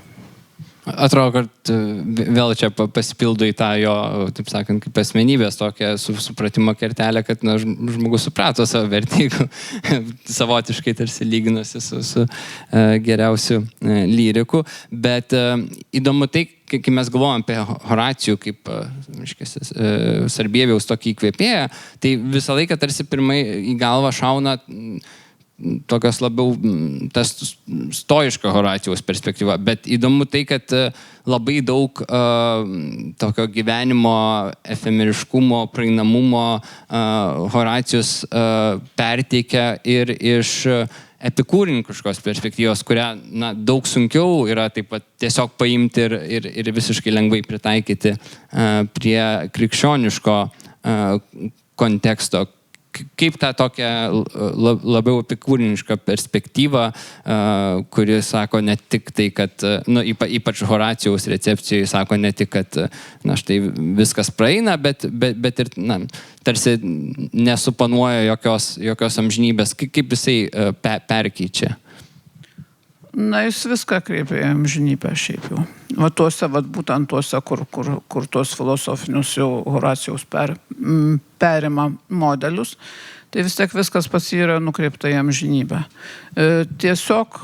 Atrodo, kad vėl čia pasipildo į tą jo, taip sakant, kaip asmenybės tokią supratimo kertelę, kad žmogus suprato savo vertybę, savotiškai tarsi lyginusi su geriausiu lyriku. Bet įdomu tai, kai mes galvojam apie Horacijų kaip Sarbievijaus tokį įkvėpėją, tai visą laiką tarsi pirmai į galvą šauna tokios labiau tas stoiška Horacijaus perspektyva, bet įdomu tai, kad labai daug tokio gyvenimo efemeriškumo, praeinamumo Horacijus perteikia ir iš epikūriniškos perspektyvos, kurią daug sunkiau yra taip pat tiesiog paimti ir visiškai lengvai pritaikyti prie krikščioniško konteksto. Kaip tą tokią labiau epikūrinišką perspektyvą, kuri sako ne tik tai, kad, ypač Horacijaus recepcijoje sako ne tik, kad štai viskas praeina, bet ir tarsi nesuponuoja jokios amžinybės. Kaip jisai perkeičia? Jis viską kreipia į amžinybę šiaip jau. Būtent tuose, kur tuos filosofinius jau Horacijaus perima modelius, tai vis tiek viskas pas jį yra nukreipta į amžinybę. Tiesiog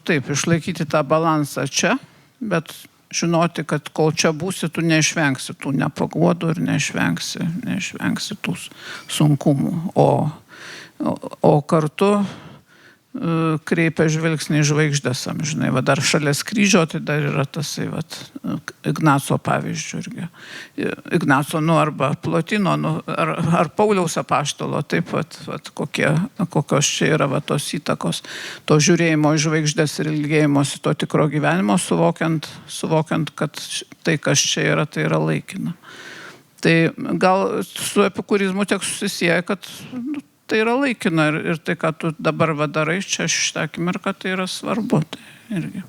taip, išlaikyti tą balansą čia, bet žinoti, kad kol čia būsi, tu neišvengsi tų nepaguodų ir neišvengsi tų sunkumų. O kartu kreipia žvilgsnį į žvaigždės amžinai. Dar šalia Kryžio, tai dar yra tasai Ignaco pavyzdžių irgi. Ignaco, arba Plotino, ar Pauliaus apaštalo, taip pat kokios čia yra tos įtakos, to žiūrėjimo į žvaigždės ir ilgėjimosi to tikro gyvenimo, suvokiant, kad tai, kas čia yra, tai yra laikina. Tai gal su epikurizmu tiek susisieja, kad tai yra laikina ir tai, ką tu dabar darai čia šitą akimirką, tai yra svarbu. Tai irgi.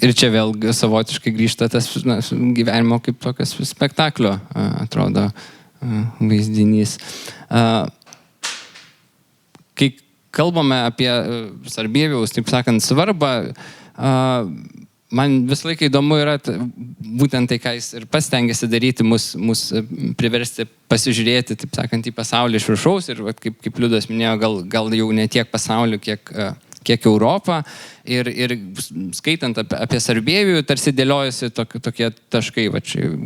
Ir čia vėl savotiškai grįžta tas gyvenimo kaip tokias spektaklio, atrodo, vaizdinys. Kai kalbame apie Sarbievijaus, taip sakant, svarbą, man visą laiką įdomu yra būtent tai, ką jis ir pastengėsi daryti, mus priversti pasižiūrėti, taip sakant, į pasaulį iš viršaus ir kaip Liudas minėjo, gal jau ne tiek pasaulį, kiek Europą. Ir skaitant apie Sarbievijų, tarsi dėliojasi tokie taškai,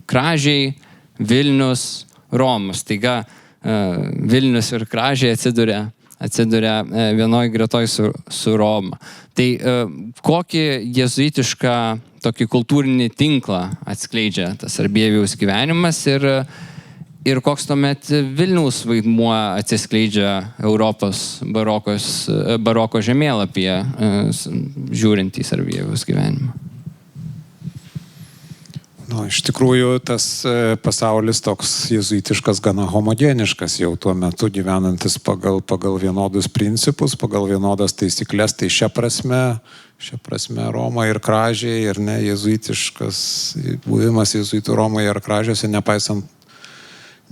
Kražiai, Vilnius, Romas. Taiga Vilnius ir Kražiai atsiduria vienoj gretoj su Roma. Tai kokį jėzuitišką tokį kultūrinį tinklą atskleidžia tas Sarbievijaus gyvenimas ir koks tuomet Vilniaus vaidmuo atsiskleidžia Europos baroko žemėlapyje, žiūrint į Sarbievijaus gyvenimą? Iš tikrųjų, tas pasaulis toks jėzuitiškas, gana homogeniškas, jau tuo metu gyvenantis pagal vienodus principus, pagal vienodas taisyklės, tai šia prasme Roma ir Kražiai ir jėzuitiškas buvimas jėzuitų Romoje ir Kražiuose, nepaisant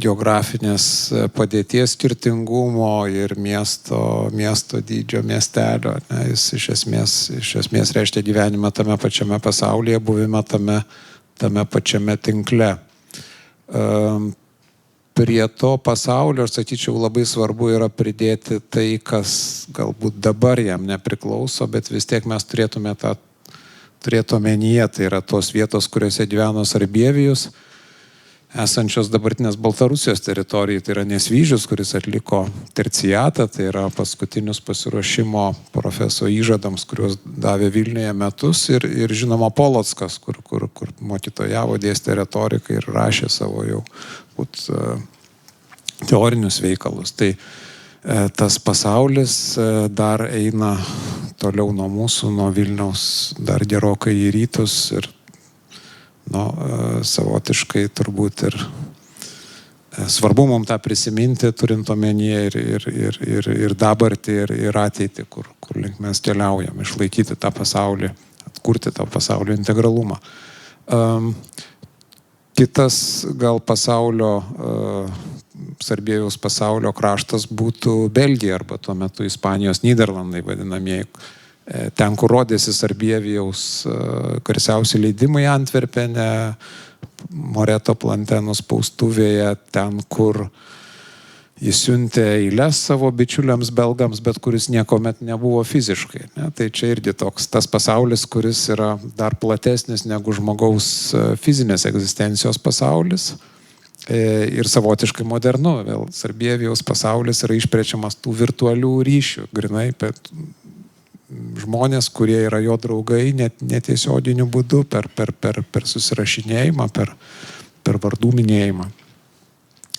geografinės padėties skirtingumo ir miesto dydžio, miestelio. Jis iš esmės reiškia gyvenimą tame pačiame pasaulyje, buvimą tame pačiame tinkle. Prie to pasaulio, aš sakyčiau, labai svarbu yra pridėti tai, kas galbūt dabar jam nepriklauso, bet vis tiek mes turėtume tą turėti omenyje. Tai yra tos vietos, kuriuose gyveno Sarbievijus, esančios dabartinės Baltarusijos teritorijai. Tai yra Nesvyžius, kuris atliko terciatą, tai yra paskutinius pasiruošimo profeso įžadams, kuriuos davė Vilniuje metus, ir žinoma Polockas, kur mokytojavo, dėstė retoriką ir rašė savo jau teorinius veikalus. Tai tas pasaulis dar eina toliau nuo mūsų, nuo Vilniaus dar gerokai į rytus ir savotiškai turbūt ir svarbu mums tą prisiminti, turint omenyje ir dabartį, ir ateitį, kur link mes keliaujam, išlaikyti tą pasaulį, atkurti tą pasaulio integralumą. Kitas gal Sarbievijaus pasaulio kraštas būtų Belgija arba tuo metu Ispanijos Nyderlandai vadinamieji, ten, kur rodėsi Sarbievijaus garsiausi leidimai Antverpene, Moreto Plantenų spaustuvėje, ten, kur jis siuntė eiles savo bičiuliams belgams, bet kuris niekuomet nebuvo fiziškai. Ne? Tai čia irgi toks tas pasaulis, kuris yra dar platesnis negu žmogaus fizinės egzistencijos pasaulis ir savotiškai modernu. Vėl Sarbievijaus pasaulis yra išprečiamas tų virtualių ryšių, grinai, bet žmonės, kurie yra jo draugai netiesioginiu būdu, per susirašinėjimą, per vardų minėjimą.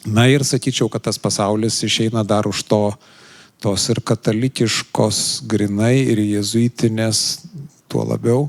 Na ir sakyčiau, kad tas pasaulis išeina dar už tos ir katalikiškos grinai ir jezuitinės, tuo labiau,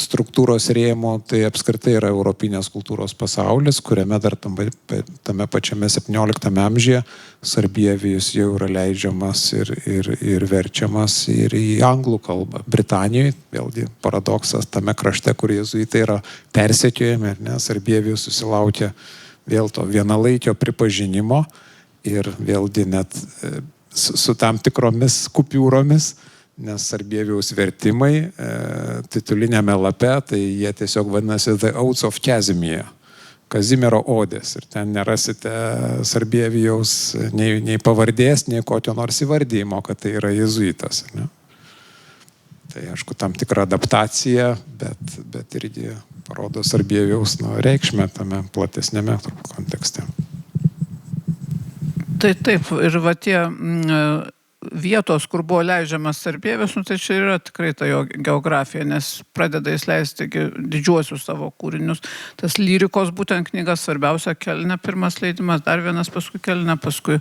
struktūros rėmų, tai apskritai yra europinės kultūros pasaulis, kuriame dar tame pačiame 17 amžiuje Sarbievijus jau yra leidžiamas ir verčiamas ir į anglų kalbą. Britanijoje, vėlgi paradoksas, tame krašte, kur jezuitai yra persekiojami, Sarbievijus susilaukė vėl to vienalaikio pripažinimo ir vėlgi net su tam tikromis kupiūromis, nes Sarbievijaus vertimai titulinėme lape, tai jie tiesiog vadinasi The Odes of Kazimier, Kazimiero odės. Ir ten nerasite Sarbievijaus nei pavardės, nei kokio nors įvardymo, kad tai yra jezuitas. Ne? Tai aišku, tam tikra adaptacija, bet irgi parodo Sarbievijaus reikšmę tame platesnėme kontekste. Tai taip, ir va tie vietos, kur buvo leidžiamas Sarbievijus, tai čia yra tikrai ta jo geografija, nes pradeda jis leisti didžiuosius savo kūrinius. Tas lyrikos būtent knygas, svarbiausia Kelne pirmas leidimas, dar vienas paskui Kelne, paskui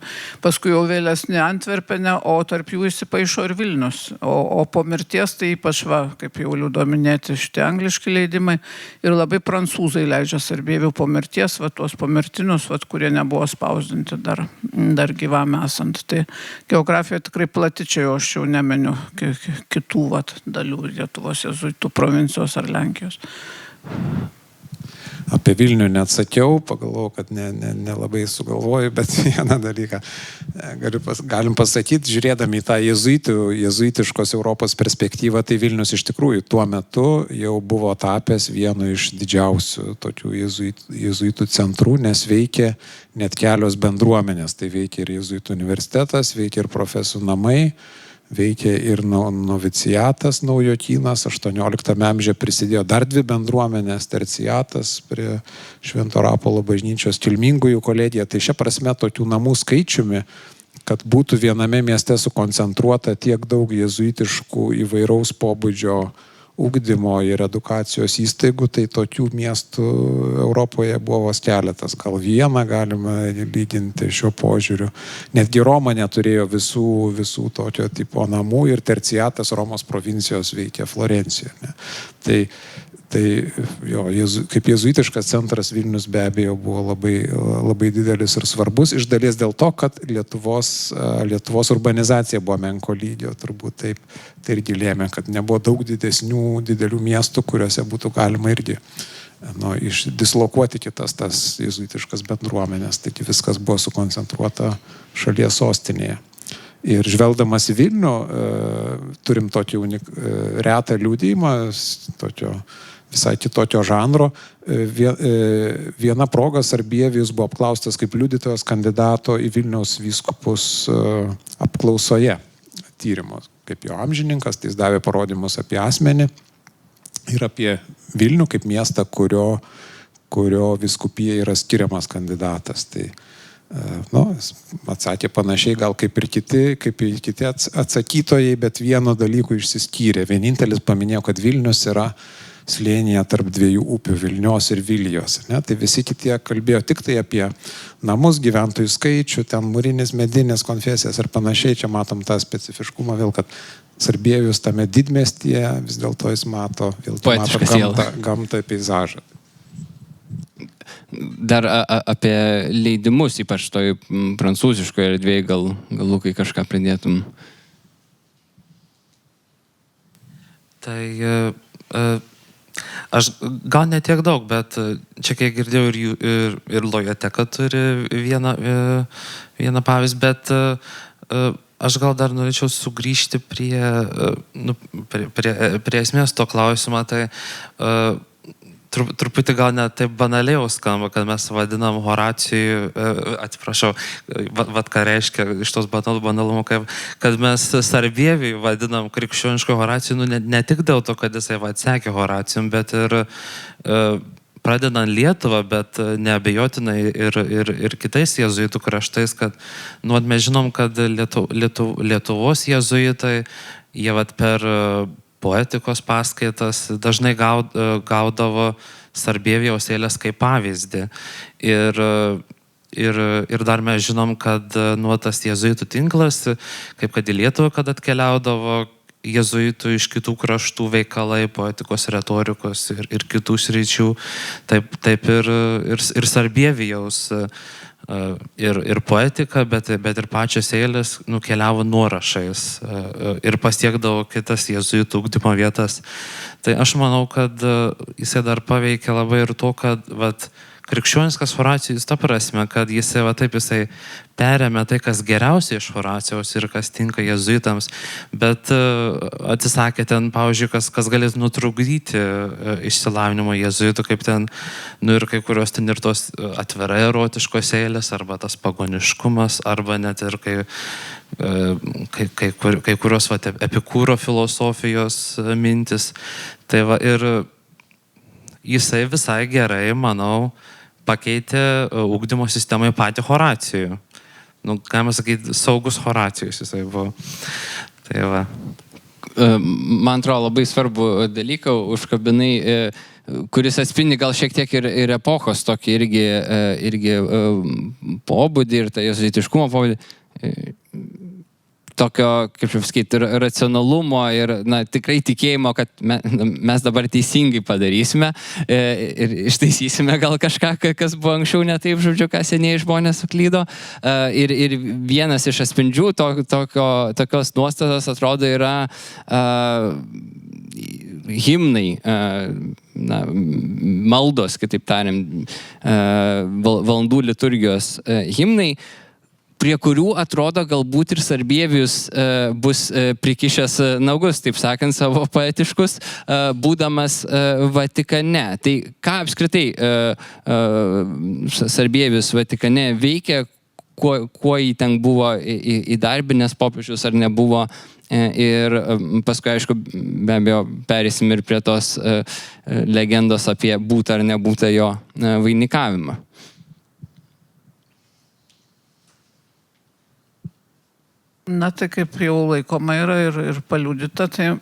jau vėlesnė Antverpene, o tarp jų įsipaišo ir Vilnius. O po mirties tai ypač, kaip jau liudo minėti, šitie angliški leidimai ir labai prancūzai leidžia Sarbievijų po mirties, tuos pomirtinius, kurie nebuvo spausdinti dar gyvame esant. Tai geografija tikrai plati, čia jau aš jau nemeniu kitų dalių Lietuvos jezuitų provincijos ar Lenkijos. Apie Vilnių neatsakiau, pagalvojau, kad nelabai sugalvoju, bet vieną dalyką galim pasakyti, žiūrėdami į tą jezuitiškos Europos perspektyvą, tai Vilnius iš tikrųjų tuo metu jau buvo tapęs vienu iš didžiausių tokių jezuitų centrų, nes veikė net kelios bendruomenės. Tai veikia ir jezuitų universitetas, veikia ir profesų namai, veikia ir noviciatas Naujokynas, 18 amžiuje prisidėjo dar 2 bendruomenės, terciatas prie Švento Rapolo bažnyčios, kilmingųjų kolegija. Tai šia prasme tokių namų skaičiumi, kad būtų viename mieste sukoncentruota tiek daug jezuitiškų įvairaus pobūdžio ugdymo ir edukacijos įstaigų, tai tokių miestų Europoje buvo vos keletas. Gal vieną galima lyginti šiuo požiūriu. Netgi Roma neturėjo visų tokio tipo namų ir terciatas Romos provincijos veikė Florencijoje. Ne? Tai jo, kaip jezuitiškas centras Vilnius be abejo buvo labai didelis ir svarbus, iš dalies dėl to, kad Lietuvos urbanizacija buvo menko lygio, turbūt taip. Tai irgi lėmė, kad nebuvo daug didelių miestų, kuriuose būtų galima irgi išdislokuoti kitas tas jezuitiškas bendruomenės. Taigi viskas buvo sukoncentruota šalies sostinėje. Ir žvelgdamas į Vilnių, turim tokį retą liudijimą, tokio visai kitokio žanro. Viena proga Sarbievijus buvo apklaustas kaip liudytojas kandidato į Vilniaus vyskupus apklausoje tyrimo. Kaip jo amžininkas, tai jis davė parodymus apie asmenį ir apie Vilnių kaip miestą, kurio vyskupija yra skiriamas kandidatas. Tai atsakė panašiai gal kaip ir kiti atsakytojai, bet vieno dalyko išsiskyrė. Vienintelis paminėjo, kad Vilnius yra slėnyje tarp 2 upių, Vilnios ir Vilijos. Ne? Tai visi kitie kalbėjo tik tai apie namus, gyventojų skaičių, ten mūrinis, medinis, konfesijas ir panašiai. Čia matom tą specifiškumą vėl, kad Sarbievijus tame didmestyje vis dėlto jis mato gamtą, peizažą. Dar apie leidimus, ypač toj prancūziškoje erdvėje, gal Lukai kažką pridėtum. Tai aš gal ne tiek daug, bet čia kiek girdėjau ir Lojoteka turi vieną pavyzdį, bet aš gal dar norėčiau sugrįžti prie esmės to klausimo, tai truputį gal net taip banaliai skamba, kad mes vadinam Horacijų, atsiprašau, ką reiškia iš tos banalumų, kad mes Sarbievijų vadinam krikščioniško Horacijų, ne tik dėl to, kad jisai sekė Horacijum, bet ir pradedant Lietuvą, bet neabejotinai ir kitais jėzuitų kraštais, kad mes žinom, kad Lietuvos jėzuitai, jie per poetikos paskaitas dažnai gaudavo Sarbievijaus eiles kaip pavyzdį. Ir dar mes žinom, kad tas jėzuitų tinklas, kaip kad į Lietuvą, kad atkeliaudavo jėzuitų iš kitų kraštų veikalai, poetikos, retorikos ir kitų sričių, taip ir Sarbievijaus ir poetika, bet ir pačios eilės nukeliavo nuorašais ir pasiekdavo kitas jėzuitų ugdymo vietas. Tai aš manau, kad jisai dar paveikė labai ir to, kad krikščioniškas Horacijus ta prasme, kad jisai perėmė tai, kas geriausia iš Horacijaus ir kas tinka jėzuitams, bet atsisakė ten, pavyzdžiui, kas galėtų nutrukdyti išsilavinimo jėzuitų, kaip ten, ir kai kurios ten ir tos atvirai erotiškos eilės, arba tas pagoniškumas, arba net ir kai kurios Epikūro filosofijos mintis. Tai ir jisai visai gerai, manau, pakeitė ugdymo sistemai patį Horacijų. Galima sakyti, saugus Horacijus jisai buvo. Tai va. Man atrodo, labai svarbu dalyką užkabinai, kuris atspindi gal šiek tiek ir epochos tokį irgi pobūdį ir tą jėzuitiškumo pobūdį. Tokio, kaip jau sakyti, racionalumo ir tikrai tikėjimo, kad mes dabar teisingai padarysime ir ištaisysime gal kažką, kas buvo anksčiau ne taip, ką seniai žmonės suklydo. Ir vienas iš atspindžių tokios nuostatos, atrodo, yra himnai, maldos, kitaip tariant, valandų liturgijos himnai, prie kurių atrodo galbūt ir Sarbievijus bus prikišęs nagus, taip sakant, savo poetiškus, būdamas Vatikane. Tai ką apskritai Sarbievijus Vatikane veikia, kuo jį ten buvo įdarbinęs popiežius ar nebuvo. Ir paskui, aišku, be abejo, perėsim ir prie tos legendos apie būtą ar nebūtą jo vainikavimą. Tai kaip jau laikoma yra ir paliudyta, tai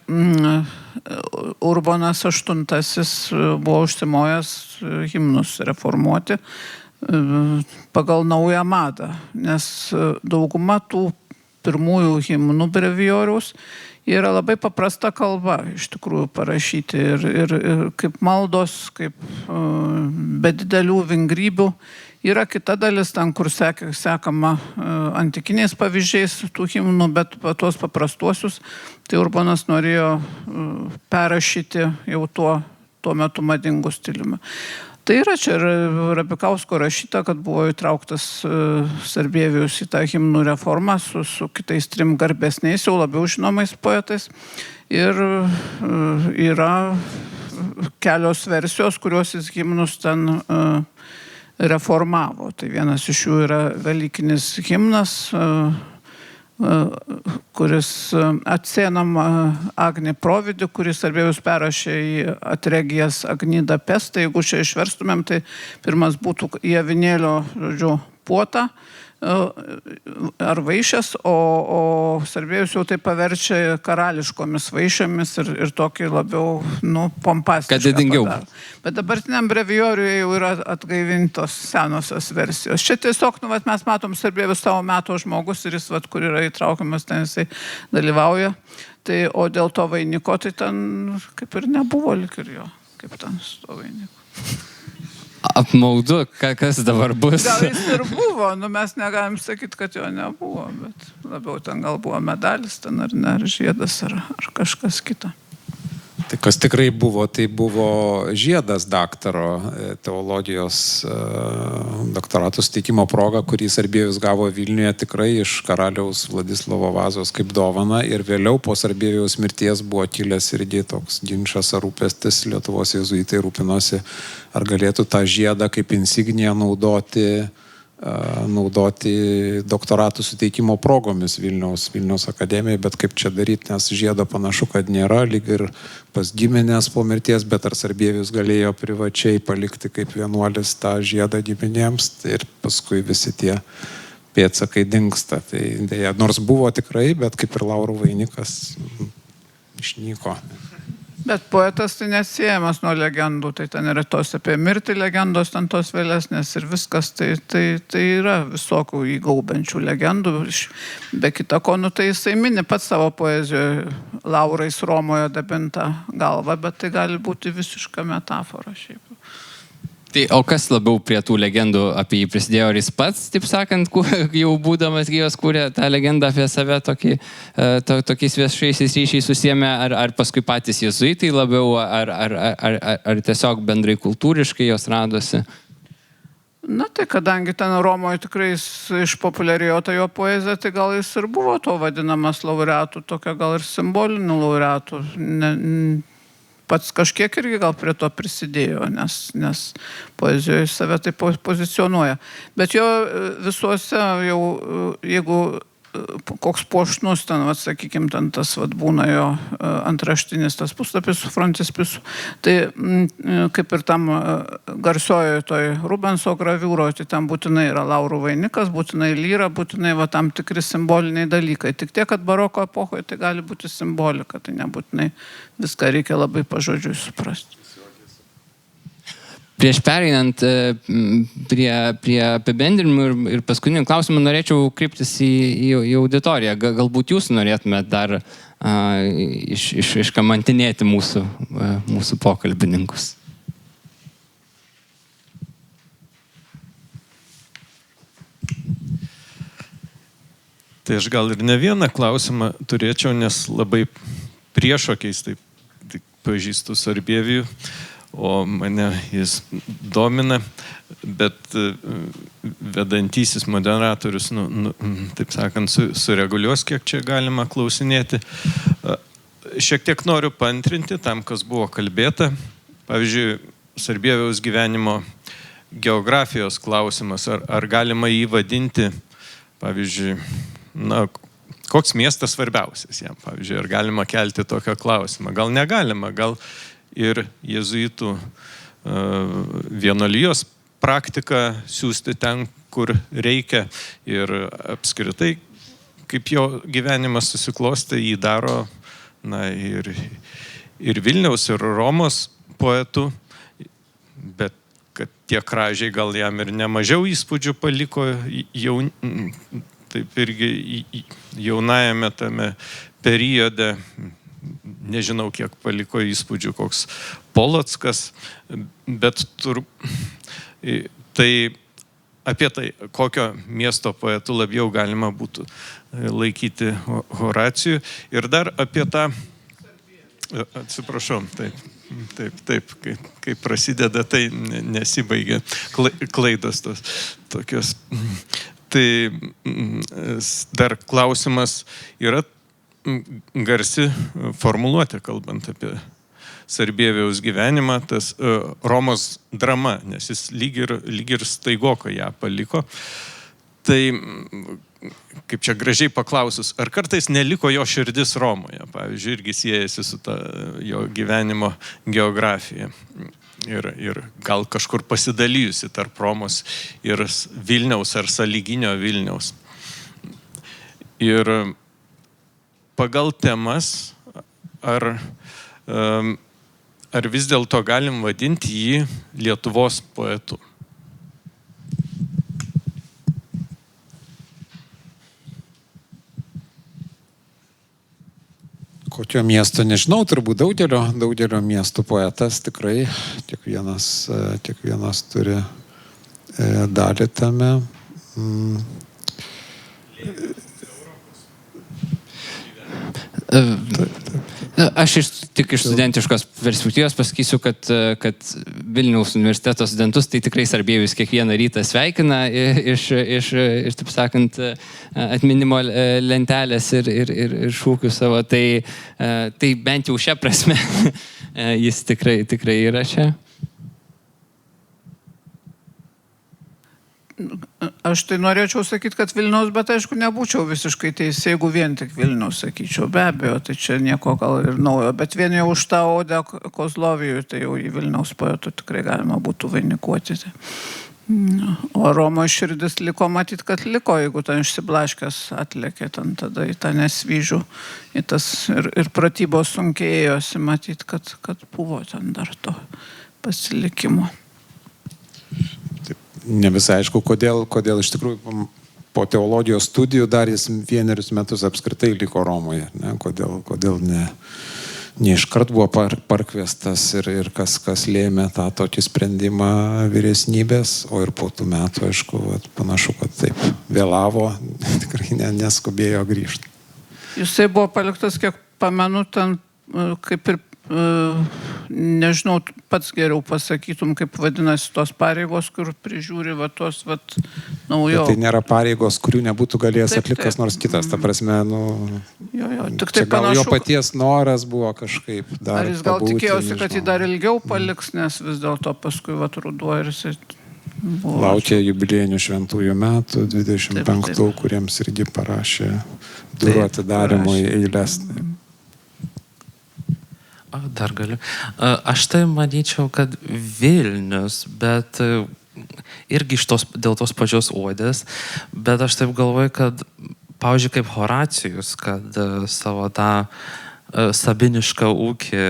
Urbonas VIII buvo užsimojęs himnus reformuoti pagal naują madą, nes dauguma tų pirmųjų himnų brevijoriaus yra labai paprasta kalba iš tikrųjų parašyti ir kaip maldos, kaip be didelių vingrybių. Yra kita dalis ten, kur sekama antikiniais pavyzdžiais tų himnų, bet tuos paprastuosius, tai Urbonas norėjo perrašyti jau tuo metu madingu stiliumi. Tai yra čia ir Rabikausko rašyta, kad buvo įtrauktas Sarbievijus į tą himnų reformą su kitais 3 garbesniais, jau labiau žinomais poetais. Ir yra kelios versijos, kurios jis himnus ten reformavo. Tai vienas iš jų yra Velykinis himnas, kuris atsienam Agnį Providį, kuris Sarbievijus perrašė į Atregijas Agnida Pest. Tai jeigu čia išverstumėm, tai pirmas būtų į avinėlio, puotą ar vaišės, o Sarbievijus jau tai paverčia karališkomis vaišėmis ir tokį labiau, pompastišką. Kad didingiau. Bet dabartiniam brevijoriui jau yra atgaivintos senosios versijos. Čia tiesiog, mes matom Sarbievijus savo meto žmogus ir jis, kur yra įtraukiamas, ten jisai dalyvauja. Tai, o dėl to vainiko, tai ten kaip ir nebuvo lik ir jo, kaip ten su to vainiku. Apmaudu, kas dabar bus. Gal jis ir buvo, mes negalim sakyti, kad jo nebuvo, bet labiau ten gal buvo medalis, ten ar žiedas, ar kažkas kita. Tai kas tikrai buvo, tai buvo žiedas daktaro teologijos doktorato suteikimo proga, kurį Sarbievijus gavo Vilniuje tikrai iš karaliaus Vladislavo Vazos kaip dovana ir vėliau po Sarbievijos mirties buvo kilęs irgi toks ginčas ar rūpestis, Lietuvos jėzuitai rūpinosi, ar galėtų tą žiedą kaip insigniją naudoti doktoratų suteikimo progomis Vilniaus akademijai, bet kaip čia daryti, nes žiedo panašu, kad nėra, lyg ir pas giminės po mirties, bet ar Sarbievijus galėjo privačiai palikti kaip vienuolis tą žiedą giminėms ir paskui visi tie pėdsakai dingsta. Tai dėja, nors buvo tikrai, bet kaip ir laurų vainikas išnyko. Bet poetas tai neatsiejamas nuo legendų, tai ten yra tos apie mirtį legendos, ten tos vėlesnės ir viskas, tai yra visokių įgaubančių legendų. Be kita ko, tai jisai mini pats savo poezijoje laurais Romoje dabintą galvą, bet tai gali būti visiška metafora šiaip. Tai o kas labiau prie tų legendų apie jį prisidėjo, ar jis pats, taip sakant, jau būdamas gyvas, kūrė tą legendą apie save tokiais viešaisiais ryšiais susiėmė, ar paskui patys jėzuitai labiau, ar tiesiog bendrai kultūriškai jos radosi? Na tai kadangi ten Romoje tikrai išpopuliarėjo ta jo poezija, tai gal jis ir buvo to vadinamas laureatų, tokia gal ir simbolinių laureatų. Pats kažkiek irgi gal prie to prisidėjo, nes poezijoje save taip pozicionuoja. Bet jo visuose jau, jeigu koks puošnus ten, sakykime, ten tas būna jo antraštinis tas puslapis su frontispisu, tai kaip ir tam garsiojoje toj Rubenso graviūroje, tai tam būtinai yra laurų vainikas, būtinai lyra, būtinai tam tikri simboliniai dalykai. Tik tiek, kad baroko epochoje tai gali būti simbolika, tai nebūtinai viską reikia labai pažodžiui suprasti. Prieš pereinant prie apibendrinimų ir paskutinių klausimų norėčiau kreiptis į auditoriją. Galbūt jūs norėtumėte dar iškamantinėti mūsų pokalbininkus. Tai aš gal ir ne vieną klausimą turėčiau, nes labai priešokiais taip pažįstu Sarbievijų, o mane jis domina, bet vedantysis moderatorius, taip sakant, sureguliuos, kiek čia galima klausinėti. Šiek tiek noriu paantrinti tam, kas buvo kalbėta. Pavyzdžiui, Sarbievijaus gyvenimo geografijos klausimas, ar galima jį vadinti, pavyzdžiui, koks miestas svarbiausias jam, pavyzdžiui, ar galima kelti tokią klausimą. Gal negalima, gal ir jėzuitų vienuolijos praktiką siūsti ten, kur reikia ir apskritai, kaip jo gyvenimas susiklosti, jį daro ir Vilniaus, ir Romos poetų, bet kad tie kražiai gal jam ir nemažiau įspūdžių paliko taip irgi jaunajame tame periode. Nežinau, kiek paliko įspūdžių koks Polockas, bet tai apie tai, kokio miesto poetų labiau galima būtų laikyti Horacijų. Ir dar apie tą, atsiprašau, taip, kai prasideda, tai nesibaigia klaidos tos tokios. Tai dar klausimas yra garsi formuluotė, kalbant apie Sarbievijaus gyvenimą, tas Romos drama, nes jis lyg ir staigokai ją paliko. Tai, kaip čia gražiai paklausus, ar kartais neliko jo širdis Romoje, pavyzdžiui, irgi siejasi su ta jo gyvenimo geografija. Ir gal kažkur pasidalijusi tarp Romos ir Vilniaus ar sąlyginio Vilniaus. Ir pagal temas, ar vis dėlto galim vadinti jį Lietuvos poetu? Kokio miesto, nežinau, turbūt daugelio miestų poetas, tikrai kiekvienas turi dalį tame. Aš tik iš studentiškos perspektyvos pasakysiu, kad Vilniaus universiteto studentus tai tikrai Sarbievijus kiekvieną rytą sveikina iš taip sakant, atminimo lentelės ir šūkių savo. Tai bent jau šią prasme jis tikrai yra čia. Aš tai norėčiau sakyti, kad Vilniaus, bet aišku, nebūčiau visiškai teisė, jeigu vien tik Vilniaus sakyčiau. Be abejo, tai čia nieko gal ir naujo. Bet vien jau už tą odę Kozlovijui, tai jau į Vilniaus poetų tikrai galima būtų vainikuoti. O Romo širdis liko, matyt, kad liko, jeigu ten išsiblaškęs atlėkė ten tada į tą nesvyžių, į tas ir pratybos sunkėjosi, matyt, kad buvo ten dar to pasilikimo. Ne visai aišku, kodėl iš tikrųjų po teologijos studijų dar jis 1 metus apskritai liko Romoje. Ne? Kodėl ne iškart buvo parkviestas ir kas lėmė tą tokį sprendimą vyresnybės, o ir po tų metų, aišku, panašu, kad taip vėlavo, tikrai neskubėjo grįžti. Jisai buvo paliktas, kiek pamenu, ten kaip ir nežinau, pats geriau pasakytum, kaip vadinasi tos pareigos, kur prižiūri tos naujo. Tai nėra pareigos, kurių nebūtų galėjęs atlikti kas nors kitas. Ta prasme, tik tai gal jo paties noras buvo kažkaip dar. Ar jis gal tikėjosi, kad jį dar ilgiau paliks, nes vis dėlto paskui ruduo ir jisai buvo. Laukia jubiliejinių šventųjų metų, 25, kuriems irgi parašė durų atidarimo eilės. Dar galiu. Aš tai manyčiau, kad Vilnius, bet irgi dėl tos pačios odės, bet aš taip galvoju, kad, pavyzdžiui, kaip Horacijus, kad savo tą sabinišką ūkį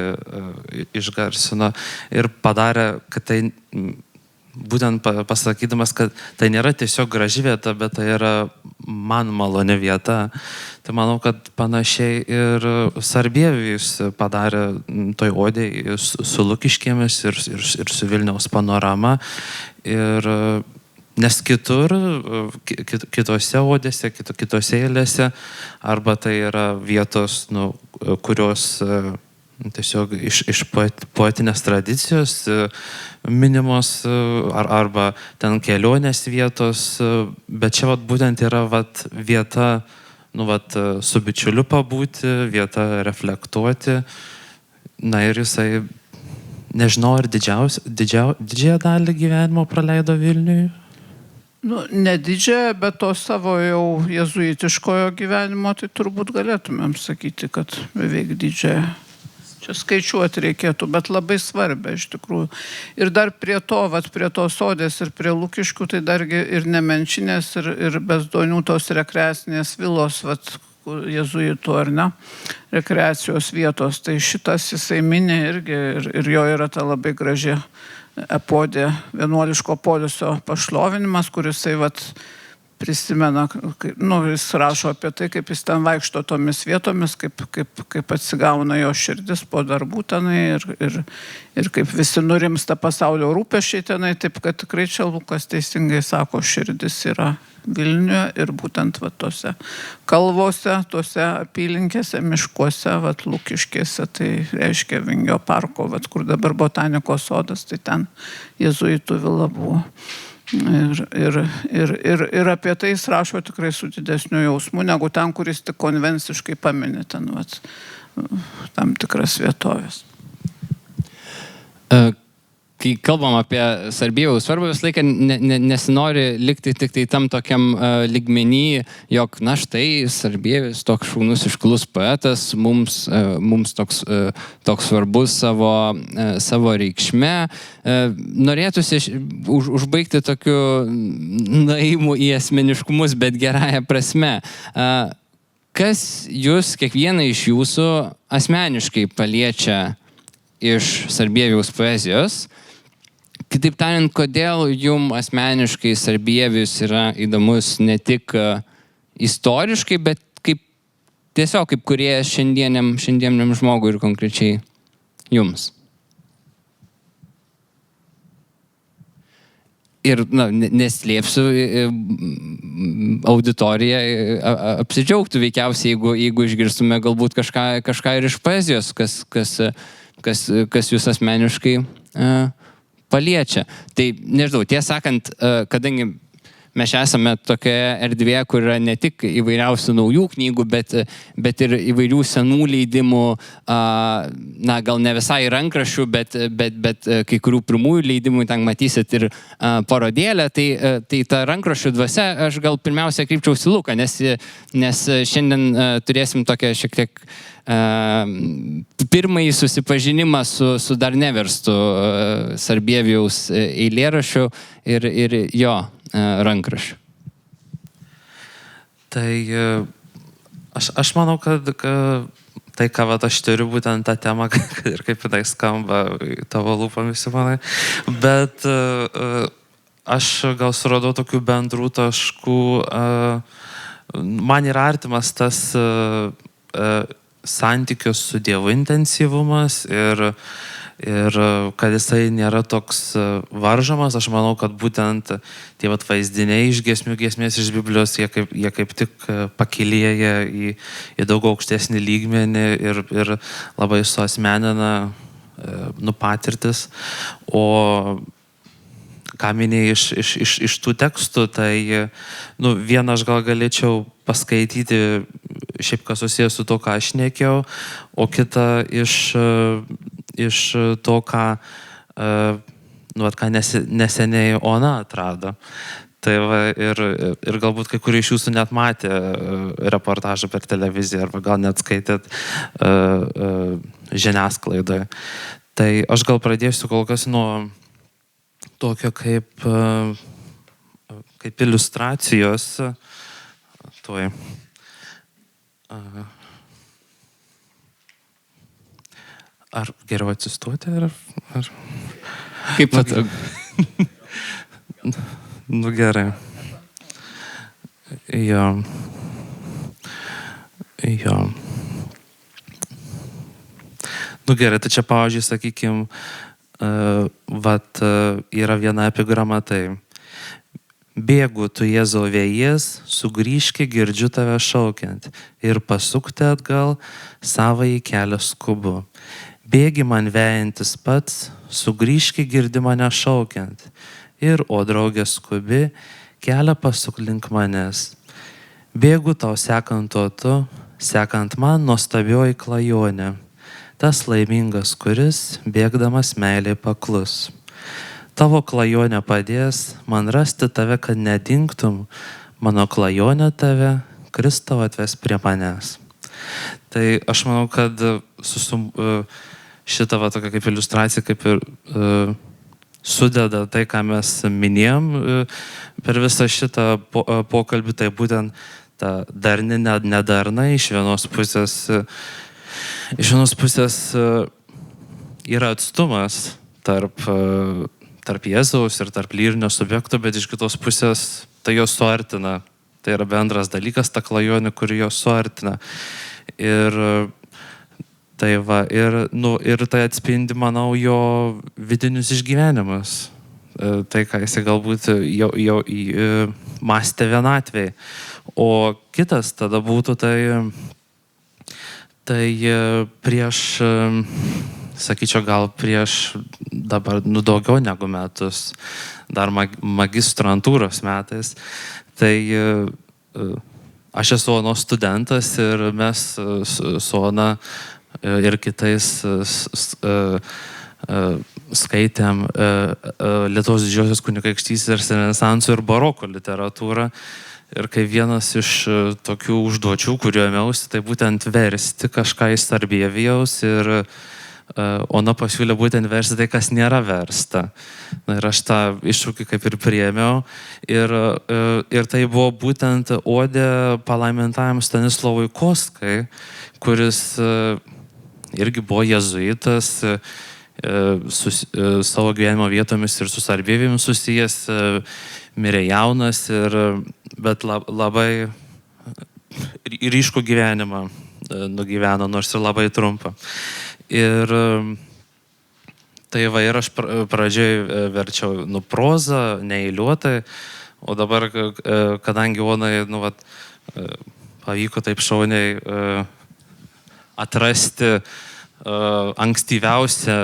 išgarsino ir padarė, kad tai būtent pasakydamas, kad tai nėra tiesiog graži vieta, bet tai yra man maloni vieta. Tai manau, kad panašiai ir Sarbievijus padarė toj odėj su Lukiškėmis ir su Vilniaus panorama. Nes kitur, kitose odėse, kitose eilėse, arba tai yra vietos, kurios tiesiog iš poetinės tradicijos minimos, arba ten kelionės vietos, bet čia būtent yra vieta su bičiuliu pabūti, vieta reflektuoti. Na ir jisai, nežinau, ar didžiąją dalį gyvenimo praleido Vilniuje? Ne didžiąją, bet to savo jau jezuitiškojo gyvenimo, tai turbūt galėtumėm sakyti, kad beveik didžiąją. Čia skaičiuoti reikėtų, bet labai svarbia iš tikrųjų. Ir dar prie tos odės ir prie Lukiškių, tai dargi ir Nemenčinės, ir Bezdonių tos rekreacinės vilos, jezuitų ar ne, rekreacijos vietos. Tai šitas jisai minė irgi, ir jo yra ta labai graži epodė, vienuoliško poilsio pašlovinimas, kuris prisimena, jis rašo apie tai, kaip jis ten vaikšto tomis vietomis, kaip atsigauna jo širdis po darbų tenai ir kaip visi nurimsta pasaulio rūpesčiai tenai, taip kad tikrai čia Lukas teisingai sako, širdis yra Vilniuje ir būtent tose kalvose, tose apylinkėse, miškuose, Lukiškėse, tai reiškia Vingio parko, kur dabar botanikos sodas, tai ten jezuitų vila buvo. Ir apie tai jis rašo tikrai su didesniu jausmu, negu ten, kuris tik konvenciškai paminė ten tam tikras vietovės. Kai kalbam apie Sarbievijaus svarbą, visą laiką nesinori likti tik tai tam tokiam lygmenį, jog štai Sarbievijus toks šaunus iškilus poetas, mums toks svarbus savo reikšme. Norėtųsi užbaigti tokiu naimu į asmeniškumus, bet gerąją prasme. Kas jūs, kiekvieną iš jūsų, asmeniškai paliečia iš Sarbievijaus poezijos? Kitaip tariant, kodėl jums asmeniškai Sarbievijus yra įdomus ne tik istoriškai, bet tiesiog kaip kūrėjas šiandieniam žmogui ir konkrečiai jums? Ir neslėpsiu, auditorija apsidžiaugtų veikiausiai, jeigu išgirstume galbūt kažką ir iš poezijos, kas jūs asmeniškai paliečia. Tai nežinau, tiesą sakant, kadangi mes esame tokioje erdvėje, kur yra ne tik įvairiausių naujų knygų, bet ir įvairių senų leidimų, gal ne visai rankraščių, bet kai kurių pirmųjų leidimų, ten matysit ir parodėlę, tai ta rankraščių dvasia, aš gal pirmiausia kreipčiausi Luką, nes šiandien turėsim tokią šiek tiek pirmąjį susipažinimą su dar neverstu Sarbievijaus eilėraščiu ir jo rankraščiu. Tai aš manau, kad tai, ką aš turiu, būtent tą temą, ir kaip jinai skamba tavo lūpomis, manai, bet aš gal suradau tokių bendrų taškų. Man yra artimas tas santykių su Dievu intensyvumas ir kad jisai nėra toks varžomas. Aš manau, kad būtent tie vaizdiniai iš giesmės iš Biblijos, jie kaip tik pakilėja į daug aukštesnį lygmenį ir labai suasmenina patirtis. O ką minėjai iš tų tekstų, tai vieną aš gal galėčiau paskaityti, šiaip kas susijęs su to, ką aš šnekėjau, o kitą iš to, ką neseniai Ona atrado. Tai ir galbūt kai kurie iš jūsų net matė reportažą per televiziją arba gal net skaitėt žiniasklaidoje. Tai aš gal pradėsiu kol kas nuo tokio kaip iliustracijos. Tuoj. Ar geriau atsistoti, ar... Kaip patogu. Gerai. Jo. Gerai, tai čia, pavyzdžiui, sakykime, yra viena epigrama, tai bėgu tu Jėzau vėjas, sugrįžki, girdžiu tave šaukiant ir pasukti atgal savąjį kelią skubu. Bėgi man vejantis pats, sugrįžki, girdi mane šaukiant ir, o draugė skubi, kelią pasuk link manęs. Bėgu tau sekant o tu, sekant man nuostabioji klajonė, tas laimingas, kuris bėgdamas meiliai paklus. Tavo klajonė padės man rasti tave, kad nedingtum, mano klajonė tave, Kristau atves prie manęs. Tai aš manau, kad šitą tokia kaip iliustracija, kaip ir sudeda tai, ką mes minėjom per visą šitą pokalbį, tai būtent ta darni, nedarna iš vienos pusės yra atstumas tarp Jėzaus ir tarp lyrinio subjekto, bet iš kitos pusės tai jos suartina. Tai yra bendras dalykas, ta klajonė, kuri jos suartina. Ir tai atspindi, manau, jo vidinius išgyvenimus. Tai, ką jisai galbūt jau mąstė vienatvėj. O kitas tada būtų tai prieš, sakyčiau, gal prieš dabar daugiau negu metus, dar magistrantūros metais, tai aš esu Onos studentas ir mes su Ona ir kitais skaitėm Lietuvos didžiosios kunigaikštystės, renesanso ir baroko literatūrą. Ir kai vienas iš tokių užduočių, kuriuo ėmiausi, tai būtent versti kažką iš Sarbievijaus ir Ona pasiūlė būtent versti tai, kas nėra versta. Ir aš tą iššūkį kaip ir priėmiau. Ir tai buvo būtent odė palaimintajam Stanislovui Koskai, kuris irgi buvo jėzuitas, savo gyvenimo vietomis ir su Sarbievijomis susijęs, mirė jaunas, bet labai ryškų gyvenimą nugyveno, nors ir labai trumpą. Ir Tai va ir aš pradžioj verčiau prozą, neįliuotai, o dabar, kadangi Onai, pavyko taip šauniai atrasti ankstyviausią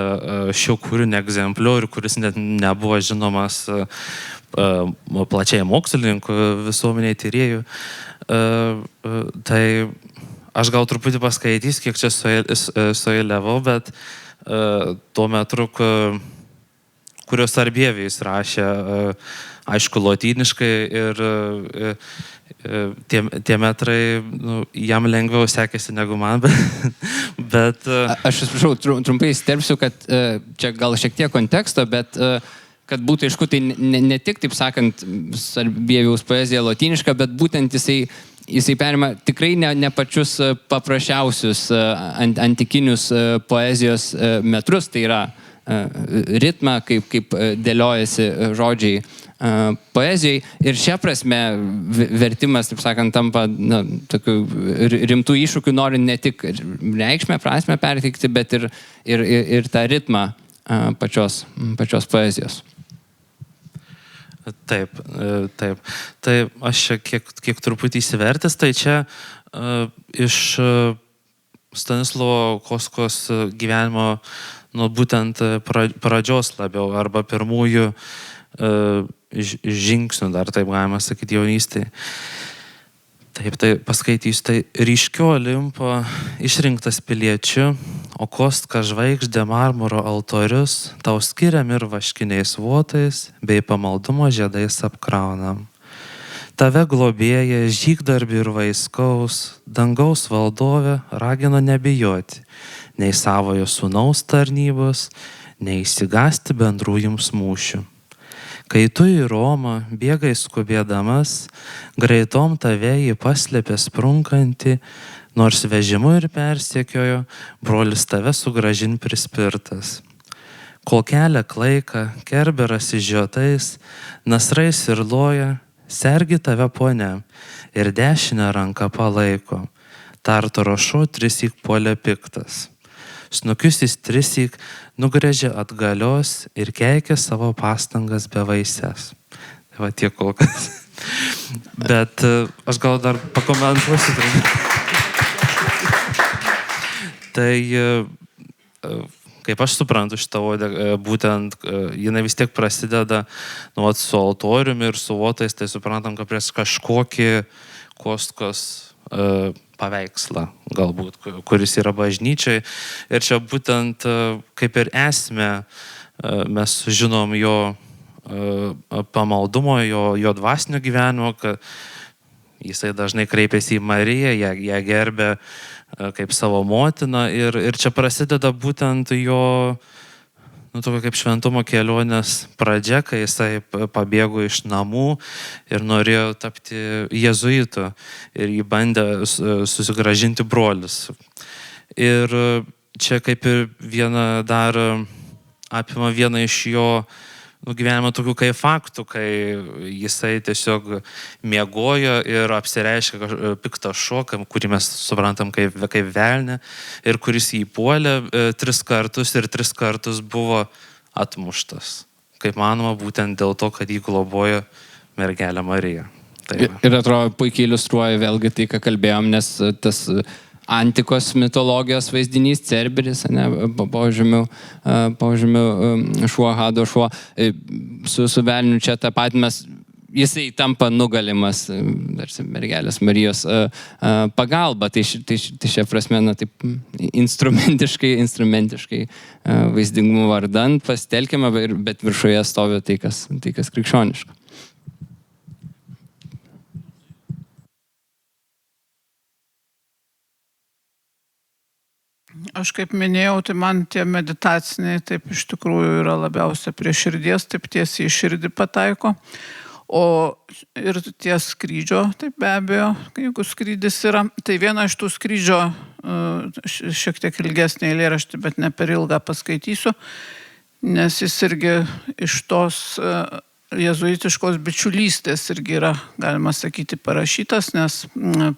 šio kūrinio egzempliorių, kuris net nebuvo žinomas plačiai mokslininkų, visuomeniai tyrėjų, tai aš gal truputį paskaitysiu, kiek čia sueiliavau, bet tuo metu, kurios Sarbievijus rašė, aišku, lotyniškai ir tie metrai jam lengviau sekėsi negu man, bet... Aš atsiprašau, trumpai įsterpsiu, kad čia gal šiek tiek konteksto, bet kad būtų aišku, tai ne tik, taip sakant, Sarbievijaus poezija lotyniška, bet būtent jisai perima tikrai ne pačius paprasčiausius antikinius poezijos metrus, tai yra ritmą, kaip dėliojasi žodžiai poezijai. Ir šią prasme vertimas, taip sakant, tampa tokių rimtų iššūkių, norint ne tik reikšmę, prasmę perteikti, bet ir tą ritmą pačios poezijos. Taip. Tai aš čia kiek truputį įsivertęs, tai čia iš Stanislovo Kostkos gyvenimo, būtent pradžios labiau, arba pirmųjų žingsnių, dar taip galima sakyti, jaunystėje. Taip, tai paskaitysiu, tai ryškio Olimpo išrinktas piliečiu, o Kostka žvaigždė marmuro altorius, tau skiriam ir vaškiniais votais, bei pamaldumo žiedais apkraunam. Tave globėja, žygdarbį ir vaiskaus, dangaus valdovė ragino nebijoti, nei savojo sūnaus tarnybos, nei įsigasti bendrų jums mūšių. Kai tu į Romą bėgai skubėdamas, greitom tave jį paslėpė sprunkantį, nors vežimu ir persiekiojo, brolis tave sugrąžin prispirtas. Kol kelia klaiką, kerberas išžiotais, nasrais ir loja, sergi tave ponia ir dešinę ranką palaiko. Tartaro šuo trissyk puolė piktas. Snukius jis trissyk nugrėžė atgalios ir keikė savo pastangas bevaisės. Tai va tiek kol kas. Bet aš gal dar pakomentuosiu. Tai kaip aš suprantu šitą odę, būtent jinai vis tiek prasideda su altoriumi ir su votais, tai suprantam, kad prieš kažkokį Kostkos paveikslą, galbūt, kuris yra bažnyčiai. Ir čia būtent kaip ir esmę mes žinom jo pamaldumo, jo dvasinio gyvenimo, kad jisai dažnai kreipiasi į Mariją, ją gerbė kaip savo motiną. Ir čia prasideda būtent jo tokio kaip šventumo kelionės pradžia, kai jisai pabėgo iš namų ir norėjo tapti jėzuitu ir jį bandė susigrąžinti brolis. Ir čia kaip ir dar apima vieną iš jo gyvenimo tokių kaip faktų, kai jisai tiesiog miegojo ir apsireiškė piktas šokam, kurį mes suprantam kaip velnė, ir kuris jį puolė 3 kartus ir 3 kartus buvo atmuštas. Kaip manoma, būtent dėl to, kad jį globojo mergelė Marija. Tai ir atrodo puikiai iliustruoja vėlgi tai, ką kalbėjom, nes tas antikos mitologijos vaizdinys, Cerberis, požemių šuo, Hado šuo, su velniu čia tą patį mes, jisai tampa nugalimas, tarsi mergelės Marijos pagalba. Tai šia prasme, taip instrumentiškai vaizdingumo vardan pasitelkiama, bet viršuje stovi tai, kas krikščioniška. Aš kaip minėjau, tai man tie meditaciniai taip iš tikrųjų yra labiausia prie širdies, taip tiesiai į širdį pataiko. O ir tie skrydžio, taip be abejo, jeigu skrydis yra, tai viena iš tų skrydžio, šiek tiek ilgesnį eilėraštį, bet ne per ilgą paskaitysiu, nes jis irgi iš tos jezuitiškos bičiulystės irgi yra, galima sakyti, parašytas, nes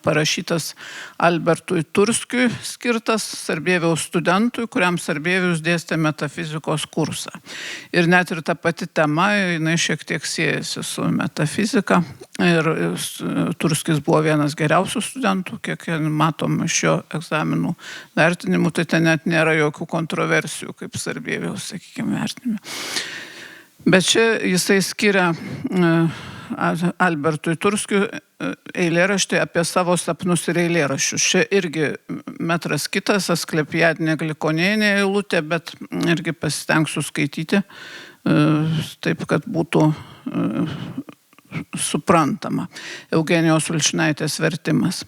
parašytas Albertui Turskiui skirtas Sarbieviaus studentui, kuriam Sarbievius dėstė metafizikos kursą. Ir net ir ta pati tema, jinai šiek tiek siejasi su metafizika. Ir Turskis buvo vienas geriausių studentų, kiek matom iš jo egzaminų vertinimų, tai ten net nėra jokių kontroversijų, kaip Sarbieviaus, sakykime, vertinime. Bet čia jisai skiria Albertui Turskiui eilėraštį apie savo sapnus ir eilėraščius. Čia irgi metras kitas, Asklepiadinė Glikonėnė eilutė, bet irgi pasistengsiu skaityti taip, kad būtų suprantama. Eugenijos Ulčinaitės vertimas.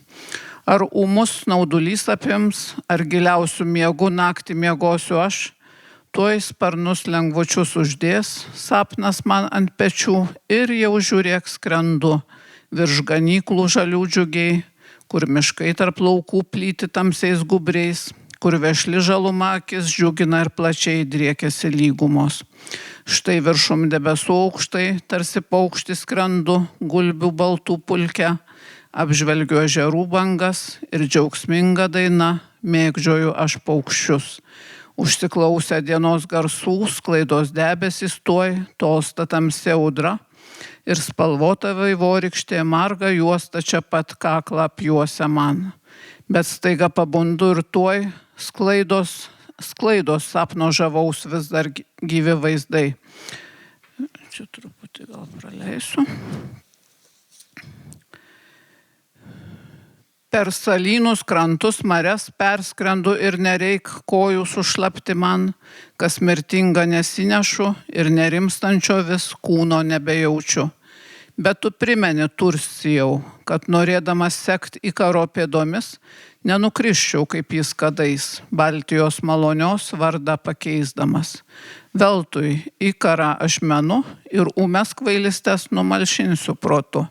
Ar ūmus snaudulys apims, ar giliausių miegų naktį miegosiu aš? Tuoj sparnus lengvučius uždės, sapnas man ant pečių ir jau žiūrėk skrendu, virš ganyklų žalių džiugiai, kur miškai tarp laukų plyti tamsiais gubriais, kur vešli žaluma akis džiugina ir plačiai driekiasi lygumos. Štai viršum debesų aukštai, tarsi paukštis skrendu, gulbių baltų pulke, apžvelgiu ežerų bangas ir džiaugsminga daina, mėgdžioju aš paukščius. Užsiklausę dienos garsų, sklaidos debesis tuoj, tolsta tamsi audra ir spalvota vaivorykštė marga juosta čia pat kaklą apjuosia man. Bet staiga pabundu ir tuoj sklaidos sapno žavaus vis dar gyvi vaizdai. Čia truputį gal praleisiu. Per salynus krantus marias perskrendu ir nereik kojų sušlapti man, kas mirtinga nesinešu ir nerimstančio vis kūno nebejaučiu. Bet tu primeni Tursijau, kad norėdamas sekt Ikaro pėdomis, nenukrisčiau kaip jis kadais, Baltijos malonios vardą pakeisdamas. Veltui Ikarą aš menu ir ūmes kvailystes numalšinsiu protu.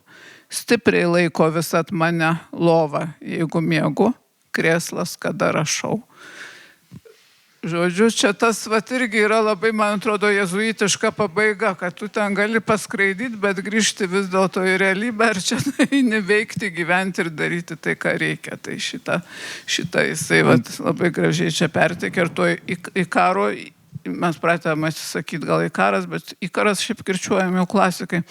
Stipriai laiko visat mane lova, jeigu miegu, krėslas, kada rašau. Žodžiu, čia tas irgi yra labai, man atrodo, jezuitiška pabaiga, kad tu ten gali paskraidyti, bet grįžti vis dėlto į realybę ir čia neveikti, gyventi ir daryti tai, ką reikia. Tai šitą jisai labai gražiai čia perteikia ir to Ikaro, mes pratėjome atsisakyti gal Ikaras, bet Ikaras šiaip kirčiuojami jau klasikai.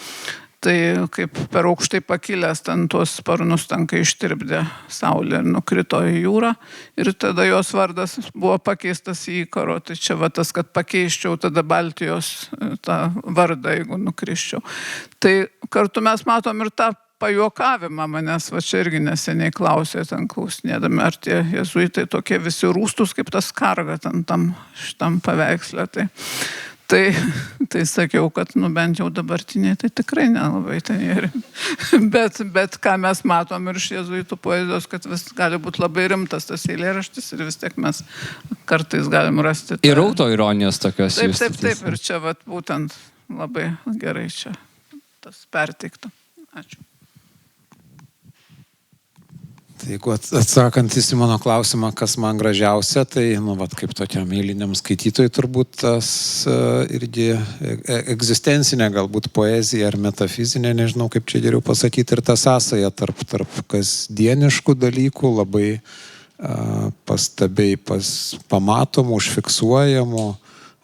Tai kaip per aukštai pakilęs ten tuos sparnus tankai ištirpdė saulė ir nukrito į jūrą ir tada jos vardas buvo pakeistas į Ikaro. Tai čia tas, kad pakeiščiau tada Baltijos tą vardą, jeigu nukrisčiau. Tai kartu mes matom ir tą pajuokavimą, manęs čia irgi neseniai klausė, ten klausinėdami, ar tie jezuitai tokie visi rūstus kaip tas karga ten šitam paveiksle. Tai sakiau, kad bent jau dabartiniai, tai tikrai nelabai ten yra. Bet ką mes matom ir iš jezuitų poezijos, kad vis gali būti labai rimtas tas eilėraštis ir vis tiek mes kartais galim rasti. Ir autoironijos tokios. Taip. Ir čia būtent labai gerai čia tas perteikta. Ačiū. Tai jeigu atsakantis į mano klausimą, kas man gražiausia, tai, kaip tokiam eiliniam skaitytojui turbūt tas irgi egzistencinė galbūt poezija ar metafizinė, nežinau kaip čia geriau pasakyti, ir ta sąsaja tarp kasdieniškų dalykų, labai pastabiai pamatomų, užfiksuojamų,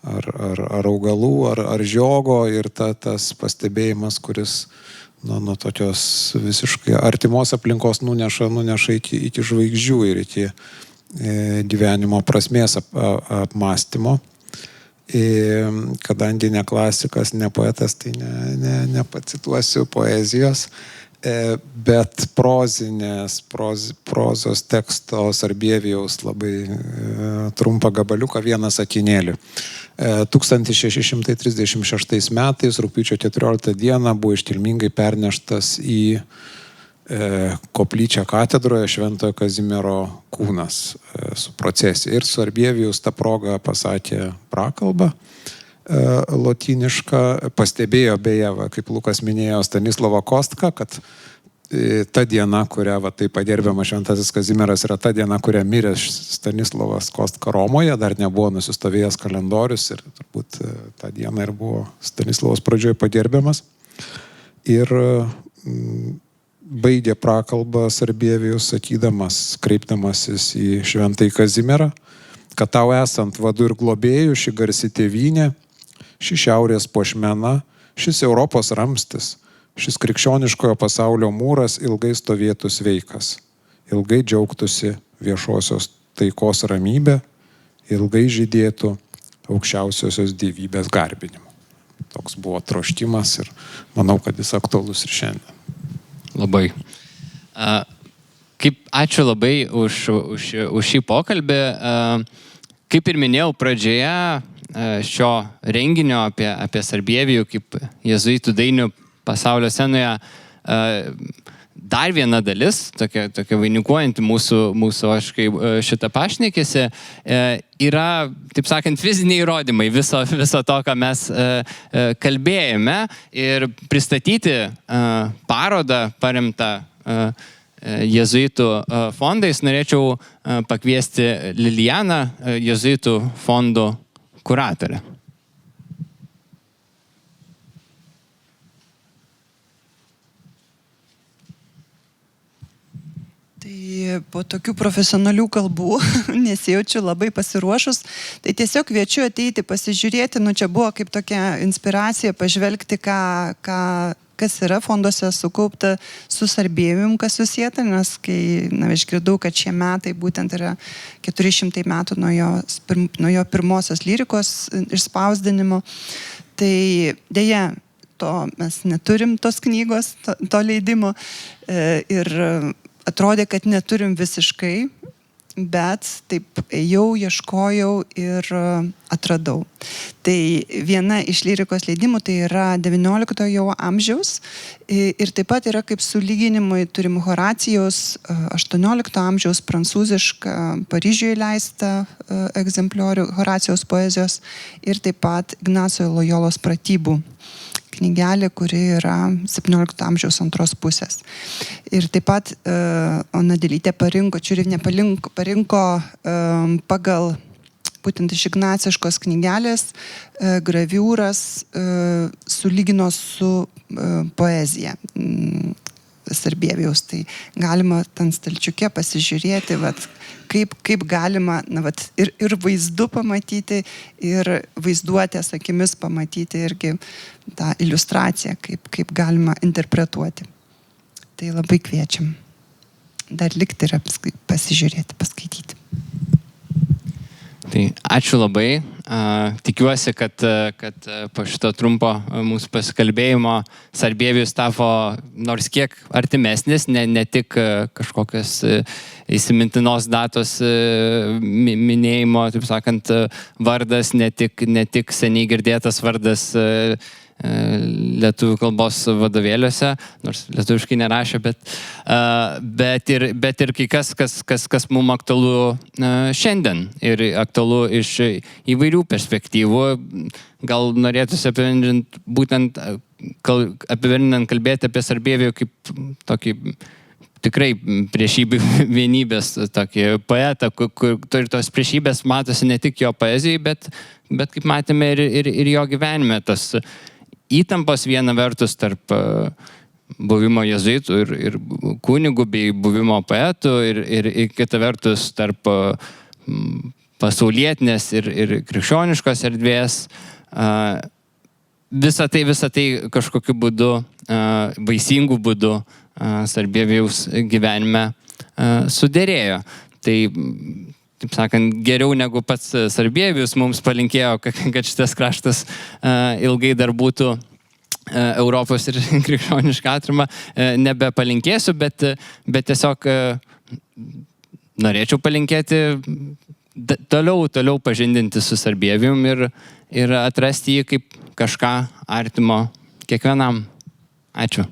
ar augalų, ar žiogo ir tas pastebėjimas, kuris nuo tokios visiškai artimos aplinkos nuneša iki žvaigždžių ir iki gyvenimo prasmės apmąstymo. Kadangi ne klasikas, ne poetas, tai nepacituosiu poezijos, bet prozos teksto Sarbievijaus labai trumpą gabaliuką, vieną sakinėlį. 1636 metais, rugpjūčio 14 dieną, buvo iškilmingai perneštas į koplyčią katedroje Šventojo Kazimiero kūnas su procesija. Ir Sarbievijus tą progą pasakė prakalbą lotynišką, pastebėjo beje, kaip Lukas minėjo, Stanislavą Kostką, kad ta diena, kurią taip pagerbiama Šventasis Kazimieras, yra ta diena, kurią mirė Stanislavas Kostka Romoje, dar nebuvo nusistovėjęs kalendorius ir turbūt tą dieną ir buvo Stanislavos pradžioje pagerbiamas. Ir baigė prakalbą Sarbievijus sakydamas, kreipdamasis į Šventąjį Kazimierą, kad tau esant vadu ir globėjų ši garsi tėvynė, ši šiaurės puošmena, šis Europos ramstis, šis krikščioniškojo pasaulio mūras ilgai stovėtų sveikas, ilgai džiaugtųsi viešosios taikos ramybė, ilgai žydėtų aukščiausiosios dievybės garbinimu. Toks buvo troškimas ir manau, kad jis aktualus ir šiandien. Labai. Ačiū labai už šį pokalbį. Kaip ir minėjau pradžioje šio renginio apie Sarbievijų kaip jėzuitų dainių pasaulio scenoje, dar viena dalis, tokia vainikuojanti mūsų šitą pašnekėsi, yra, taip sakant, fiziniai įrodymai viso to, ką mes kalbėjome, ir pristatyti parodą paremtą jėzuitų fondais. Norėčiau pakviesti Lilijaną, jėzuitų fondų kuratorę. Tai po tokių profesionalių kalbų nesijaučiu labai pasiruošus. Tai tiesiog kviečiu ateiti, pasižiūrėti. Čia buvo kaip tokia inspiracija pažvelgti, kas yra fonduose sukaupta su Sarbievijum, kas susieta, nes kai išgirdau, kad šie metai būtent yra 400 metų nuo jo pirmosios lyrikos išspausdinimo, tai dėja, mes neturim tos knygos, to leidimo, ir atrodė, kad neturim visiškai, bet taip ėjau, ieškojau ir atradau. Tai viena iš lyrikos leidimų tai yra 19 amžiaus ir taip pat yra kaip sulyginimui turim Horacijaus 18 amžiaus prancūzišką Paryžiuje leistą egzempliorių Horacijaus poezijos ir taip pat Ignaco Lojolos pratybų knygelė, kuri yra 17 amžiaus antros pusės. Ir taip pat Ona Delytė Čiurienė parinko pagal būtent iš ignaciškos knygelės graviūras, sulygino su poezija Sarbievijaus. Tai galima ten stalčiuke pasižiūrėti, kaip galima ir vaizdu pamatyti, ir vaizduotės akimis pamatyti irgi tą iliustraciją, kaip galima interpretuoti. Tai labai kviečiam dar likti ir pasižiūrėti, paskaityti. Tai ačiū labai. Tikiuosi, kad po šito trumpo mūsų pasikalbėjimo Sarbievijus tapo nors kiek artimesnis, ne tik kažkokios įsimintinos datos minėjimo, taip sakant, vardas, ne tik seniai girdėtas vardas lietuvių kalbos vadovėliuose, nors lietuviškai nerašė, bet ir kai kas mums aktualu šiandien ir aktualu iš įvairių perspektyvų. Gal norėtųsi apibendrinant kalbėti apie Sarbievijų kaip tokį tikrai priešybių vienybės tokį poetą, kur tos priešybės matosi ne tik jo poezijai, bet kaip matėme ir jo gyvenime, tas įtampos viena vertus tarp buvimo jėzuitų ir kunigų bei buvimo poetų ir kita vertus tarp pasaulietinės ir krikščioniškos erdvės. Visą tai kažkokiu būdu, vaisingų būdu Sarbievijaus gyvenime suderėjo. Tai, taip sakant, geriau negu pats Sarbievijus mums palinkėjo, kad šitas kraštas ilgai dar būtų Europos ir krikščioniška atrama, nebepalinkėsiu, bet tiesiog norėčiau palinkėti toliau pažindinti su Sarbievijum ir atrasti jį kaip kažką artimo kiekvienam. Ačiū.